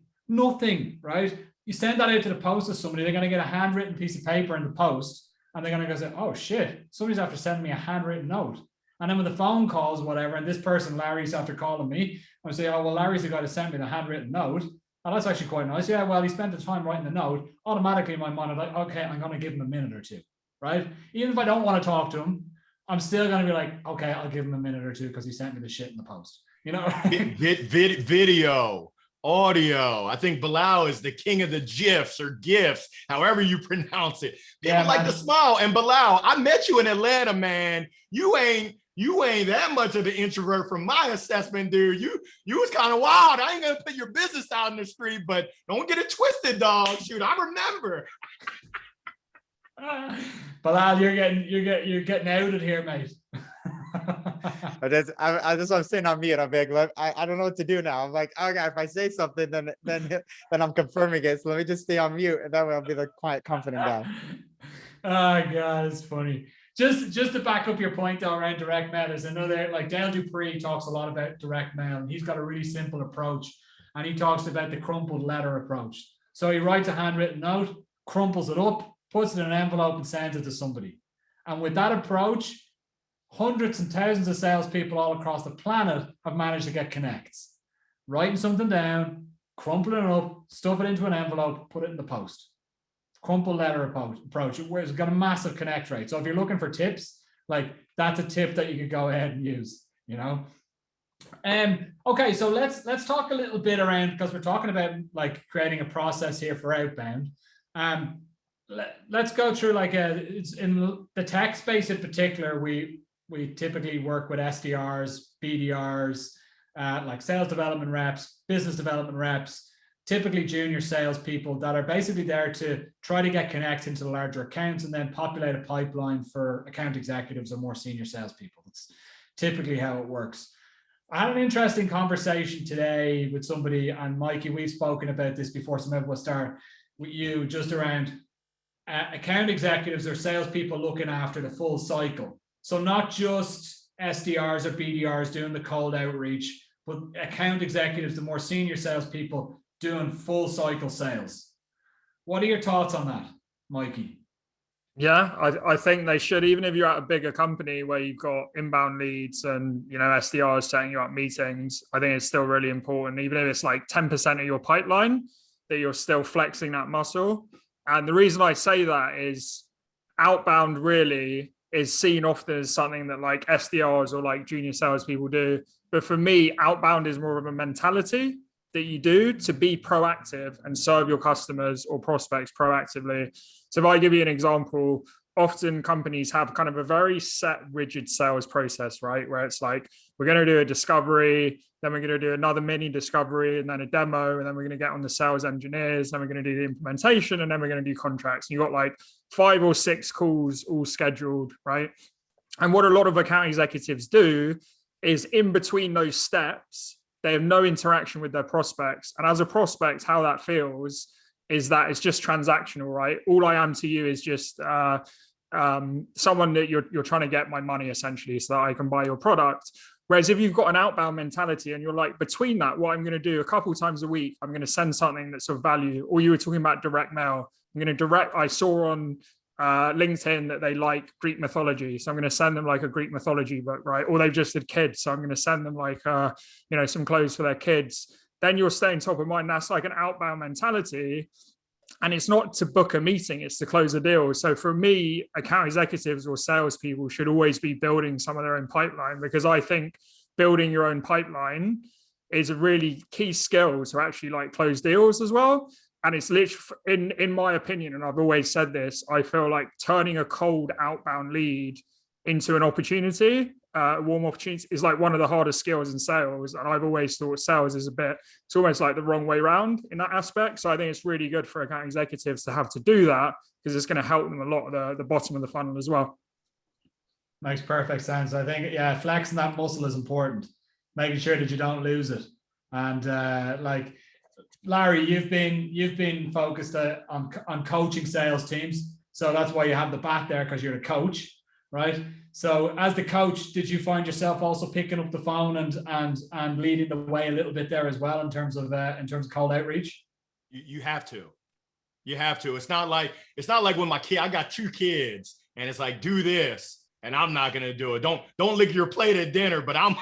right? You send that out to the post to somebody, they're going to get a handwritten piece of paper in the post, and they're going to go say, oh shit, somebody's after sending me a handwritten note. And then when the phone calls, whatever, and this person, Larry's after calling me, I say, oh, well, Larry's the guy that sent me the handwritten note. Oh, that's actually quite nice. Yeah, well, he spent the time writing the note. Automatically in my mind, I'm like, okay, I'm going to give him a minute or two, right? Even if I don't want to talk to him, I'm still going to be like, okay, I'll give him a minute or two because he sent me the shit in the post. You know? Video. Audio. I think Belal is the king of the GIFs or GIFs, however you pronounce it. People like to smile. And Belal, I met you in Atlanta, man. You ain't you ain't that much of an introvert from my assessment, dude. You was kind of wild. I ain't gonna put your business out in the street, but don't get it twisted, dog. Shoot, I remember. Belal, you're getting outed here, mate. That's what I'm saying on mute. I'm like, I don't know what to do now. I'm like, okay, if I say something, then I'm confirming it. So let me just stay on mute, and that way I'll be the quiet, confident guy. Oh God, it's funny. Just to back up your point though around direct mail, there's another, like Dale Dupree talks a lot about direct mail, and he's got a really simple approach, and he talks about the crumpled letter approach. So he writes a handwritten note, crumples it up, puts it in an envelope, and sends it to somebody. And with that approach, hundreds and thousands of salespeople all across the planet have managed to get connects. Writing something down, crumpling it up, stuff it into an envelope, put it in the post. Crumpled letter approach, where it's got a massive connect rate. So if you're looking for tips, like that's a tip that you could go ahead and use, you know. Okay, so let's talk a little bit around, because we're talking about like creating a process here for outbound. Let's go through like it's in the tech space in particular. We typically work with SDRs, BDRs, like sales development reps, business development reps, typically junior salespeople that are basically there to try to get connects into the larger accounts and then populate a pipeline for account executives or more senior salespeople. That's typically how it works. I had an interesting conversation today with somebody, and Mikey, we've spoken about this before, so maybe we'll start with you just around account executives or salespeople looking after the full cycle. So not just SDRs or BDRs doing the cold outreach, but account executives, the more senior salespeople, doing full cycle sales. What are your thoughts on that, Mikey? Yeah, I think they should, even if you're at a bigger company where you've got inbound leads and, you know, SDRs setting you up meetings. I think it's still really important, even if it's like 10% of your pipeline, that you're still flexing that muscle. And the reason I say that is outbound really is seen often as something that like SDRs or like junior salespeople do. But for me, outbound is more of a mentality that you do to be proactive and serve your customers or prospects proactively. So if I give you an example, often companies have kind of a very set, rigid sales process, right? Where it's like, we're going to do a discovery, then we're going to do another mini discovery, and then a demo, and then we're going to get on the sales engineers, then we're going to do the implementation, and then we're going to do contracts. And you've got like 5 or 6 calls all scheduled, right? And what a lot of account executives do is in between those steps, they have no interaction with their prospects. And as a prospect, how that feels is that it's just transactional, right? All I am to you is just someone that you're trying to get my money essentially so that I can buy your product. Whereas if you've got an outbound mentality and you're like, between that, what I'm going to do a couple of times a week, I'm going to send something that's of value. Or you were talking about direct mail. I'm going to I saw on LinkedIn that they like Greek mythology, so I'm going to send them like a Greek mythology book, right? Or they've just had kids, so I'm going to send them like some clothes for their kids. Then you're staying top of mind. That's like an outbound mentality, and it's not to book a meeting, it's to close a deal. So for me, account executives or salespeople should always be building some of their own pipeline, because I think building your own pipeline is a really key skill to actually like close deals as well. And it's literally, in my opinion, and I've always said this, I feel like turning a cold outbound lead into an opportunity, a warm opportunity, is like one of the hardest skills in sales. And I've always thought sales is it's almost like the wrong way around in that aspect. So I think it's really good for account executives to have to do that, because it's going to help them a lot at the bottom of the funnel as well. Makes perfect sense. I think, yeah, flexing that muscle is important, making sure that you don't lose it. And like, Larry, you've been focused on coaching sales teams, so that's why you have the bat there, because you're a coach, right? So as the coach, did you find yourself also picking up the phone and leading the way a little bit there as well in terms of cold outreach? You have to. It's not like when my kid, I got 2 kids, and it's like, do this, and I'm not gonna do it. Don't lick your plate at dinner, but I'm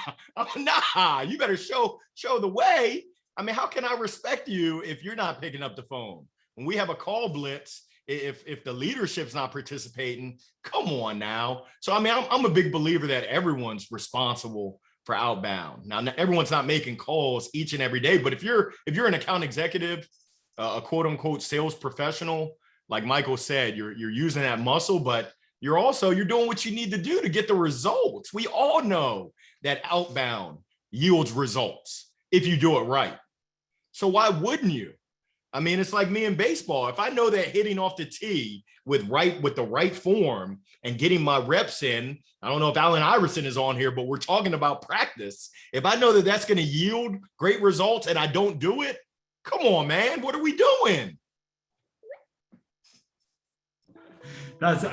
nah. You better show the way. I mean, how can I respect you if you're not picking up the phone? When we have a call blitz, if the leadership's not participating, come on now. So, I mean, I'm a big believer that everyone's responsible for outbound. Now, everyone's not making calls each and every day, but if you're an account executive, a quote unquote sales professional, like Michael said, you're using that muscle, but you're doing what you need to do to get the results. We all know that outbound yields results if you do it right. So why wouldn't you? I mean, it's like me in baseball. If I know that hitting off the tee with the right form and getting my reps in, I don't know if Allen Iverson is on here, but we're talking about practice. If I know that that's going to yield great results and I don't do it, come on, man, what are we doing? Like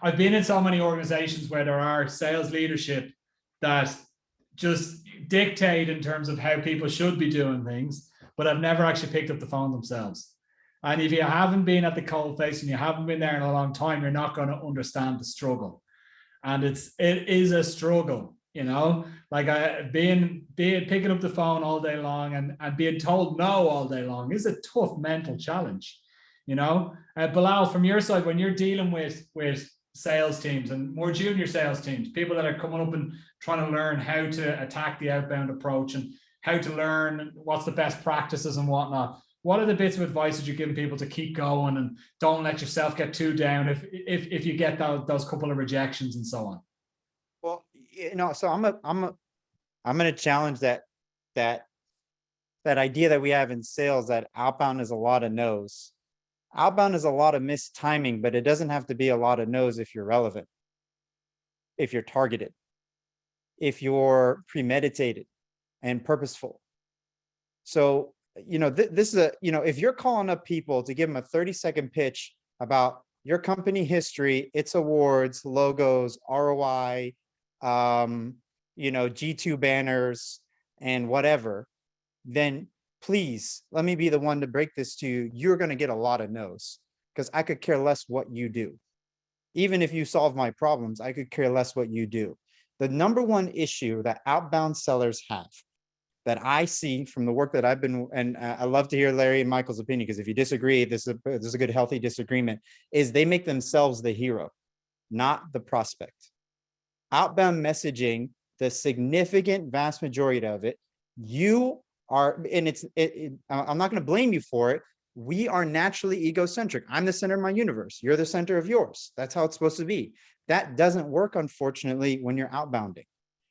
I've been in so many organizations where there are sales leadership that just dictate in terms of how people should be doing things, but I've never actually picked up the phone themselves. And if you haven't been at the cold face and you haven't been there in a long time, you're not going to understand the struggle. And it is a struggle, you know, like picking up the phone all day long and being told no all day long is a tough mental challenge, you know. Belal, from your side, when you're dealing with sales teams and more junior sales teams, people that are coming up and trying to learn how to attack the outbound approach and how to learn what's the best practices and whatnot, what are the bits of advice that you're giving people to keep going and don't let yourself get too down if you get those couple of rejections and so on? Well, you know, so I'm going to challenge that idea that we have in sales that outbound is a lot of no's. Outbound is a lot of missed timing, but it doesn't have to be a lot of no's if you're relevant, if you're targeted, if you're premeditated and purposeful. So, you know, this is if you're calling up people to give them a 30-second pitch about your company history, its awards, logos, ROI, G2 banners and whatever, then please let me be the one to break this to you. You're going to get a lot of no's because I could care less what you do. Even if you solve my problems, I could care less what you do. The number one issue that outbound sellers have that I see from the work that I've been, and I love to hear Larry and Michael's opinion, because if you disagree, this is a good, healthy disagreement, is they make themselves the hero, not the prospect. Outbound messaging, the significant vast majority of it, you are, and I'm not going to blame you for it. We are naturally egocentric. I'm the center of my universe. You're the center of yours. That's how it's supposed to be. That doesn't work, unfortunately, when you're outbounding.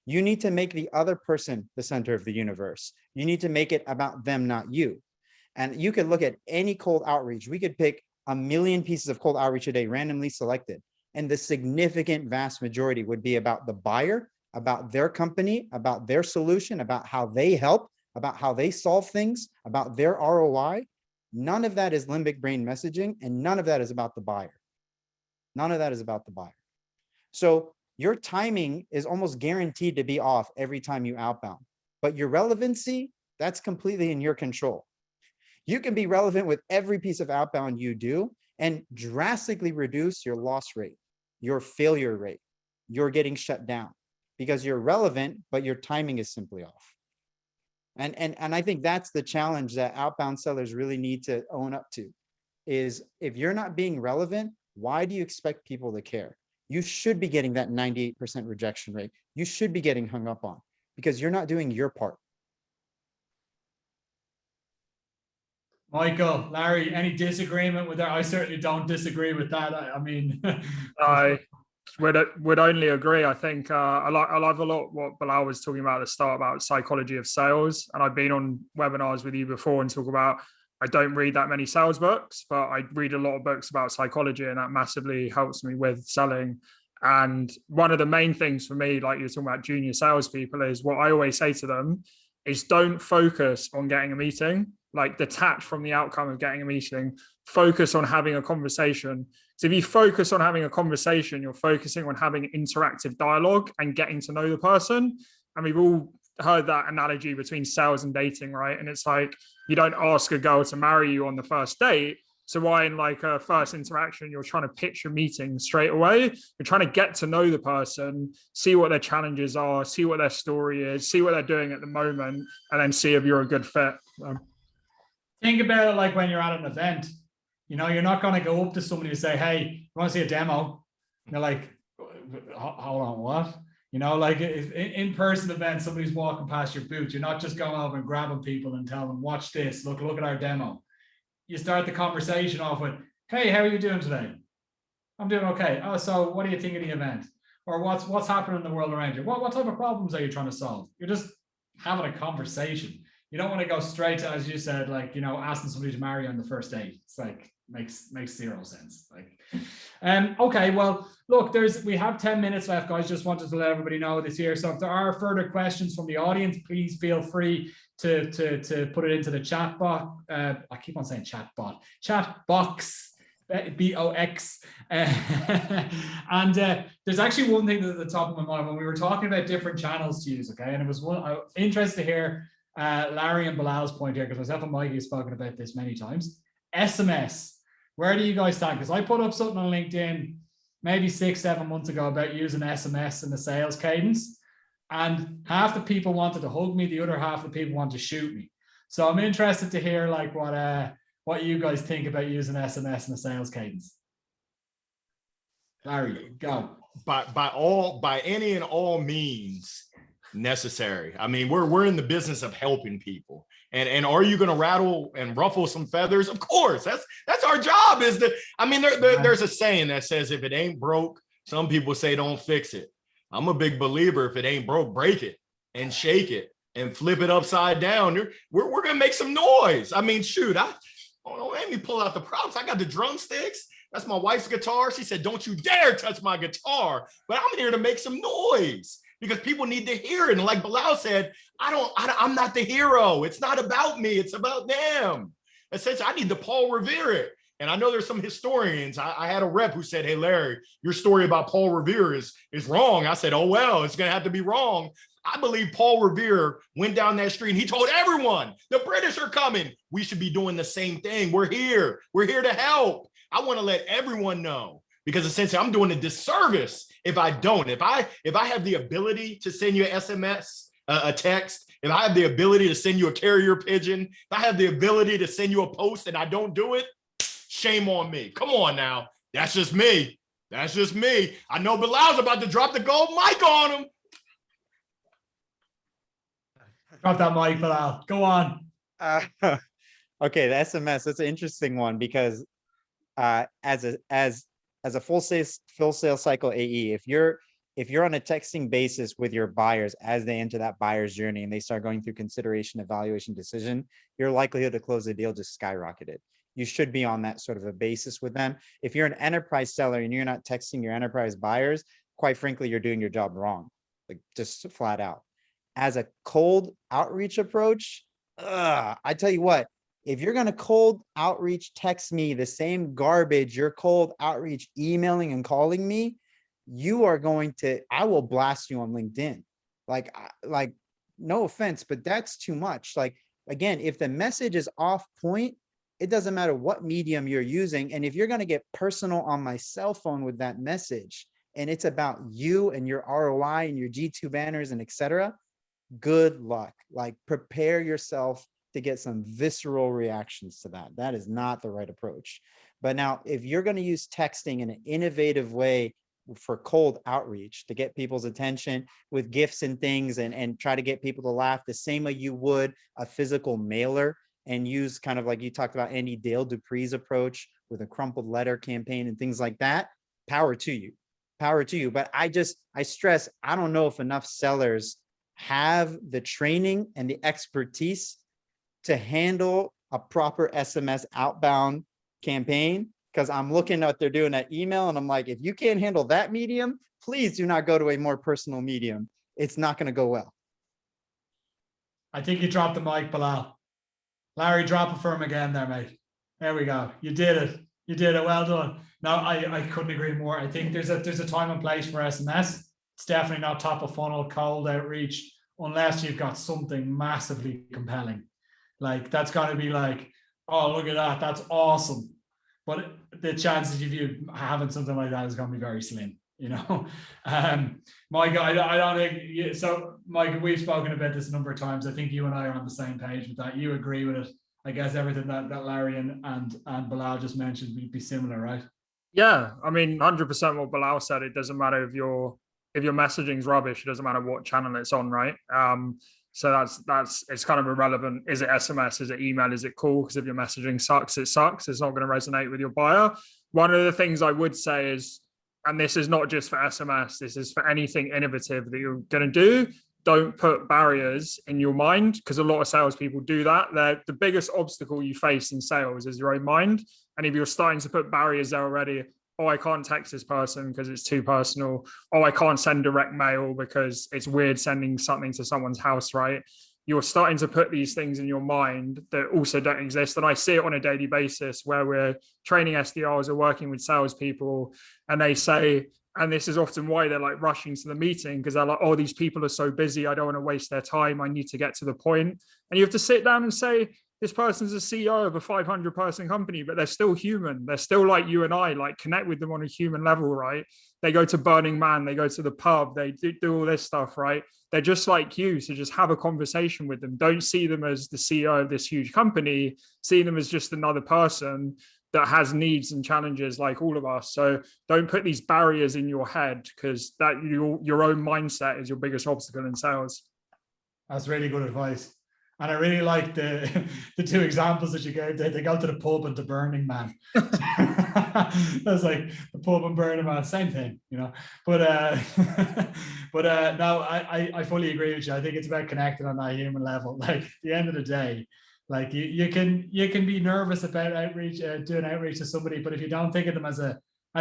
You need to make the other person the center of the universe. You need to make it about them, not you. And you could look at any cold outreach. We could pick 1 million pieces of cold outreach a day, randomly selected. And the significant vast majority would be about the buyer, about their company, about their solution, about how they help, about how they solve things, about their ROI. None of that is limbic brain messaging, and none of that is about the buyer. None of that is about the buyer. So your timing is almost guaranteed to be off every time you outbound, but your relevancy, that's completely in your control. You can be relevant with every piece of outbound you do and drastically reduce your loss rate, your failure rate, your getting shut down, because you're relevant, but your timing is simply off. And I think that's the challenge that outbound sellers really need to own up to, is if you're not being relevant, why do you expect people to care? You should be getting that 98% rejection rate. You should be getting hung up on because you're not doing your part. Michael, Larry, any disagreement with that? I certainly don't disagree with that. I mean, I would only agree. I think I love a lot what Belal was talking about at the start about psychology of sales. And I've been on webinars with you before and talk about, I don't read that many sales books, but I read a lot of books about psychology, and that massively helps me with selling. And one of the main things for me, like you're talking about junior salespeople, is what I always say to them is don't focus on getting a meeting, like detach from the outcome of getting a meeting, focus on having a conversation. So if you focus on having a conversation, you're focusing on having interactive dialogue and getting to know the person. And we've all heard that analogy between sales and dating, right? And it's like, you don't ask a girl to marry you on the first date. So why in like a first interaction, you're trying to pitch a meeting straight away? You're trying to get to know the person, see what their challenges are, see what their story is, see what they're doing at the moment, and then see if you're a good fit. Think about it like when you're at an event. You know, you're not going to go up to somebody and say, hey, you want to see a demo? And they're like, hold on, what? You know, like in-person events, somebody's walking past your booth. You're not just going over and grabbing people and telling them, watch this, look at our demo. You start the conversation off with, hey, how are you doing today? I'm doing okay. Oh, so what do you think of the event? Or what's happening in the world around you? What type of problems are you trying to solve? You're just having a conversation. You don't want to go straight to, as you said, like, asking somebody to marry on the first date. It's like makes zero sense. Like, okay, well, look, we have 10 minutes left, guys. Just wanted to let everybody know this here. So if there are further questions from the audience, please feel free to put it into the chat box. I keep on saying chat box. BOX. And there's actually one thing that's at the top of my mind when we were talking about different channels to use, okay? And it was one I'm interested to hear Larry and Belal's point here, because myself and Mikey have spoken about this many times. SMS, where do you guys stand? Because I put up something on LinkedIn maybe 6-7 months ago about using SMS in the sales cadence, and half the people wanted to hug me, the other half of the people wanted to shoot me. So I'm interested to hear like what you guys think about using SMS in the sales cadence. Larry, go. By any and all means necessary. I mean, we're in the business of helping people. And are you going to rattle and ruffle some feathers? Of course. That's our job. There's a saying that says, if it ain't broke, some people say don't fix it. I'm a big believer, if it ain't broke, break it and shake it and flip it upside down. We're going to make some noise. I mean, shoot, don't make me pull out the props. I got the drumsticks. That's my wife's guitar. She said, don't you dare touch my guitar. But I'm here to make some noise because people need to hear it. And like Belal said, I'm not the hero. It's not about me. It's about them. Essentially, I need to Paul Revere it. And I know there's some historians. I had a rep who said, hey, Larry, your story about Paul Revere is wrong. I said, oh, well, it's going to have to be wrong. I believe Paul Revere went down that street and he told everyone, the British are coming. We should be doing the same thing. We're here. We're here to help. I want to let everyone know, because essentially I'm doing a disservice if I don't. If I have the ability to send you an SMS, a text, if I have the ability to send you a carrier pigeon, if I have the ability to send you a post and I don't do it, shame on me. Come on now. That's just me. That's just me. I know Belal's about to drop the gold mic on him. Drop that mic, Belal. Go on. Okay, the SMS, that's an interesting one because as a full sales cycle AE, if you're on a texting basis with your buyers as they enter that buyer's journey and they start going through consideration, evaluation, decision, your likelihood to close the deal just skyrocketed. You should be on that sort of a basis with them. If you're an enterprise seller and you're not texting your enterprise buyers, quite frankly, you're doing your job wrong, like just flat out. As a cold outreach approach, I tell you what, if you're going to cold outreach text me the same garbage you're cold outreach emailing and calling me, I will blast you on LinkedIn. Like no offense, but that's too much. Like, again, if the message is off point, it doesn't matter what medium you're using. And if you're going to get personal on my cell phone with that message, and it's about you and your ROI and your G2 banners and etc., good luck. Like, prepare yourself to get some visceral reactions to that. That is not the right approach. But now, if you're going to use texting in an innovative way for cold outreach to get people's attention with gifts and things and try to get people to laugh the same way you would a physical mailer, and use kind of like you talked about Andy Dale Dupree's approach with a crumpled letter campaign and things like that, power to you. But I stress, I don't know if enough sellers have the training and the expertise to handle a proper SMS outbound campaign, because I'm looking at what they're doing at email and I'm like, if you can't handle that medium, please do not go to a more personal medium. It's not going to go well. I think you dropped the mic, Belal. Larry, drop it for him again there, mate. There we go. You did it. Well done. No, I couldn't agree more. I think there's a time and place for SMS. It's definitely not top of funnel, cold outreach, unless you've got something massively compelling. Like, that's got to be like, oh, look at that. That's awesome. But the chances of you having something like that is going to be very slim, you know. Mike, I don't think so. Mike, we've spoken about this a number of times. I think you and I are on the same page with that. You agree with it. I guess everything that Larry and Belal just mentioned would be similar, right? Yeah, I mean, 100% what Belal said. It doesn't matter if your messaging's rubbish. It doesn't matter what channel it's on, right? So it's kind of irrelevant. Is it SMS? Is it email? Is it call? Because if your messaging sucks, it sucks. It's not going to resonate with your buyer. one of the things I would say is, and this is not just for SMS, this is for anything innovative that you're going to do, don't put barriers in your mind, because a lot of salespeople do that. The biggest obstacle you face in sales is your own mind. And if you're starting to put barriers there already, oh, I can't text this person because it's too personal. Oh, I can't send direct mail because it's weird sending something to someone's house, right? You're starting to put these things in your mind that also don't exist. And I see it on a daily basis where we're training SDRs or working with salespeople, and they say, and this is often why they're like rushing to the meeting, because they're like, oh, these people are so busy. I don't want to waste their time. I need to get to the point. And you have to sit down and say, this person's a CEO of a 500-person company, but they're still human. They're still like you and I, like connect with them on a human level, right? They go to Burning Man, they go to the pub, they do all this stuff, right? They're just like you. So just have a conversation with them. Don't see them as the CEO of this huge company. See them as just another person that has needs and challenges like all of us. So don't put these barriers in your head, because that your own mindset is your biggest obstacle in sales. That's really good advice. And I really like the two examples that you gave. They go to the pub and to Burning Man. That's like the pub and Burning Man, same thing, you know. But no, I fully agree with you. I think it's about connecting on that human level. Like at the end of the day, like you can be nervous about outreach, doing outreach to somebody, but if you don't think of them as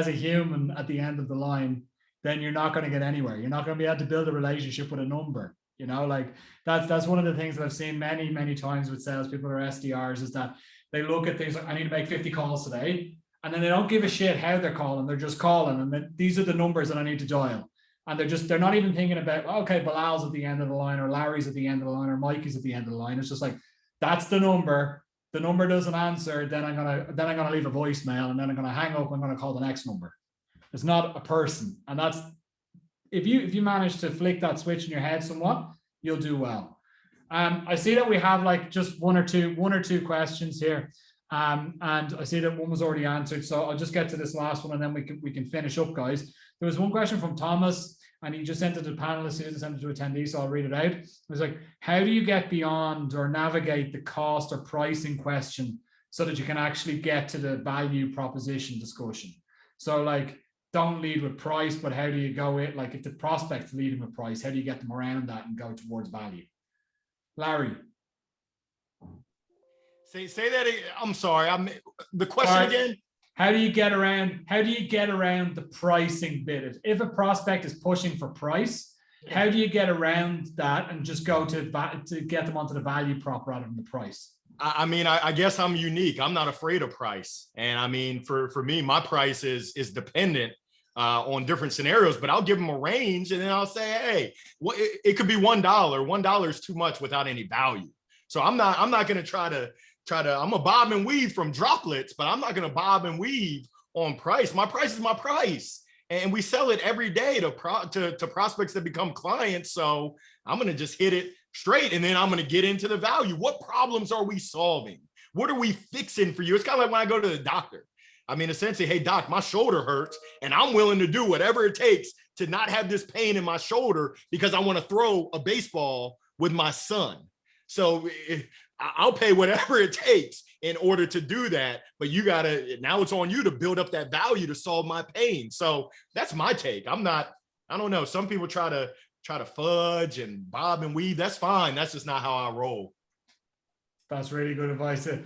a human at the end of the line, then you're not going to get anywhere. You're not going to be able to build a relationship with a number. You know, like that's one of the things that I've seen many times with salespeople or SDRs, is that they look at things like, I need to make 50 calls today, and then they don't give a shit how they're calling. They're just calling, and then these are the numbers that I need to dial. And they're not even thinking about, okay, Belal's at the end of the line, or Larry's at the end of the line, or Mike is at the end of the line. It's just like, that's the number. The number doesn't answer, then I'm gonna leave a voicemail, and then I'm gonna hang up. I'm gonna call the next number. It's not a person, and that's. If you manage to flick that switch in your head somewhat, you'll do well. I see that we have like just one or two questions here, and I see that one was already answered. So I'll just get to this last one, and then we can finish up, guys. There was one question from Thomas, and he just sent it to panelists. He didn't send it to attendees, so I'll read it out. It was like, how do you get beyond or navigate the cost or pricing question so that you can actually get to the value proposition discussion? So like, don't lead with price, but how do you go it? Like if the prospect's leading with price, how do you get them around that and go towards value? Larry. Say that. I'm sorry. The question again. How do you get around the pricing bit? If a prospect is pushing for price, how do you get around that and just go to get them onto the value prop rather than the price? I mean, I guess I'm unique. I'm not afraid of price. And I mean, for me, my price is dependent on different scenarios, but I'll give them a range, and then I'll say, hey, it could be $1. $1 is too much without any value. So I'm not going to try to, I'm a bob and weave from droplets, but I'm not going to bob and weave on price. My price is my price. And we sell it every day to prospects that become clients. So I'm going to just hit it straight, and then I'm going to get into the value. What problems are we solving? What are we fixing for you? It's kind of like when I go to the doctor. I mean, essentially, hey, doc, my shoulder hurts, and I'm willing to do whatever it takes to not have this pain in my shoulder because I want to throw a baseball with my son. So I'll pay whatever it takes in order to do that. But now it's on you to build up that value to solve my pain. So that's my take. I don't know. Some people try to fudge and bob and weave. That's fine. That's just not how I roll. That's really good advice. Belal,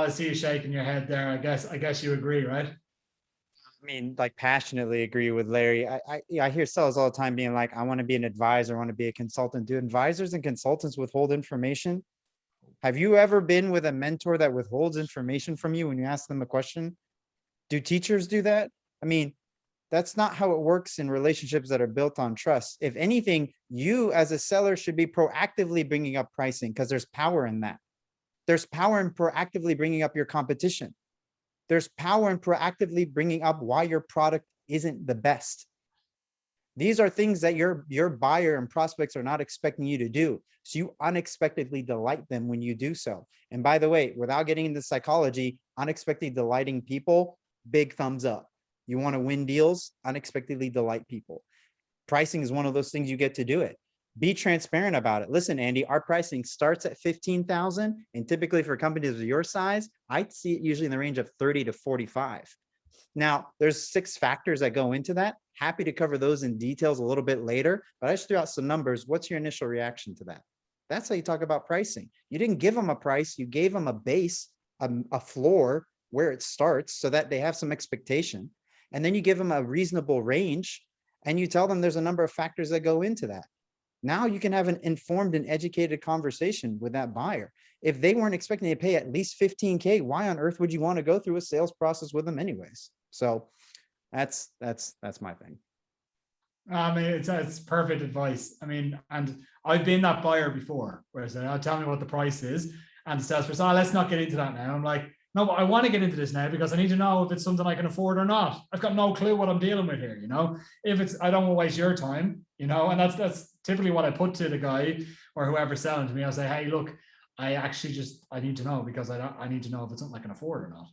I see you shaking your head there. I guess you agree, right? I mean, like passionately agree with Larry. I hear sellers all the time being like, I want to be an advisor, I want to be a consultant. Do advisors and consultants withhold information? Have you ever been with a mentor that withholds information from you when you ask them a question? Do teachers do that? I mean, that's not how it works in relationships that are built on trust. If anything, you as a seller should be proactively bringing up pricing, because there's power in that. There's power in proactively bringing up your competition. There's power in proactively bringing up why your product isn't the best. These are things that your buyer and prospects are not expecting you to do. So you unexpectedly delight them when you do so. And by the way, without getting into psychology, unexpectedly delighting people, big thumbs up. You want to win deals, unexpectedly delight people. Pricing is one of those things you get to do it. Be transparent about it. Listen, Andy, our pricing starts at 15,000, and typically for companies of your size, I'd see it usually in the range of 30 to 45. Now, there's 6 factors that go into that. Happy to cover those in details a little bit later, but I just threw out some numbers. What's your initial reaction to that? That's how you talk about pricing. You didn't give them a price, you gave them a base, a floor where it starts so that they have some expectation. And then you give them a reasonable range and you tell them there's a number of factors that go into that. Now you can have an informed and educated conversation with that buyer. If they weren't expecting to pay at least 15K, why on earth would you want to go through a sales process with them anyways? So that's my thing. I mean, it's perfect advice. I mean, and I've been that buyer before where I said, "Oh, tell me what the price is." And the salesperson, "Oh, let's not get into that now." I'm like, "No, but I want to get into this now because I need to know if it's something I can afford or not. I've got no clue what I'm dealing with here, you know. If it's, I don't want to waste your time, you know." And that's typically what I put to the guy or whoever's selling to me. I'll say, "Hey, look, I need to know because I need to know if it's something I can afford or not,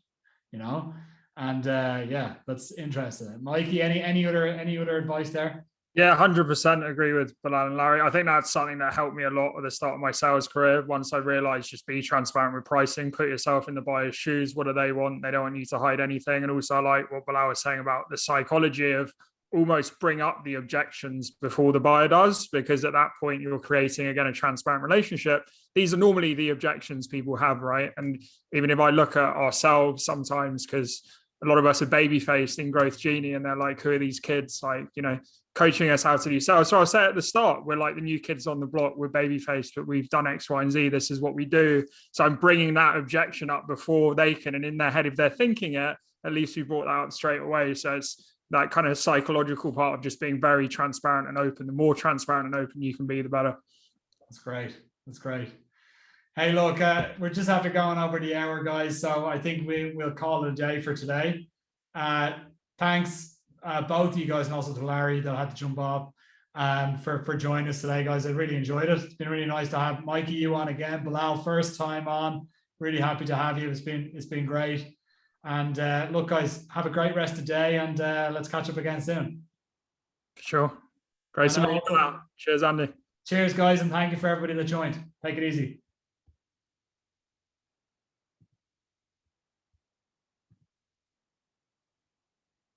you know." And yeah, that's interesting. Mikey, any other advice there? Yeah, 100% agree with Belal and Larry. I think that's something that helped me a lot at the start of my sales career. Once I realized, just be transparent with pricing, put yourself in the buyer's shoes. What do they want? They don't want you to hide anything. And also, I like what Belal was saying about the psychology of almost bring up the objections before the buyer does, because at that point you're creating, again, a transparent relationship. These are normally the objections people have, right? And even if I look at ourselves sometimes, because a lot of us are baby-faced in Growth Genie, and they're like, who are these kids? Like, you know, coaching us how to do sales. So I'll say at the start, we're like the new kids on the block, we're baby-faced, but we've done X, Y, and Z. This is what we do. So I'm bringing that objection up before they can, and in their head, if they're thinking it, at least we brought that up straight away. So it's that kind of psychological part of just being very transparent and open. The more transparent and open you can be, the better. That's great. That's great. Hey, look, we're just after going over the hour, guys. So I think we'll call it a day for today. Thanks, both of you guys, and also to Larry that had to jump off for joining us today, guys. I really enjoyed it. It's been really nice to have Mikey, you on again. Belal, first time on. Really happy to have you. It's been great. And look, guys, have a great rest of the day, and let's catch up again soon. Sure. Great to meet you. Cheers, Andy. Cheers, guys, and thank you for everybody that joined. Take it easy.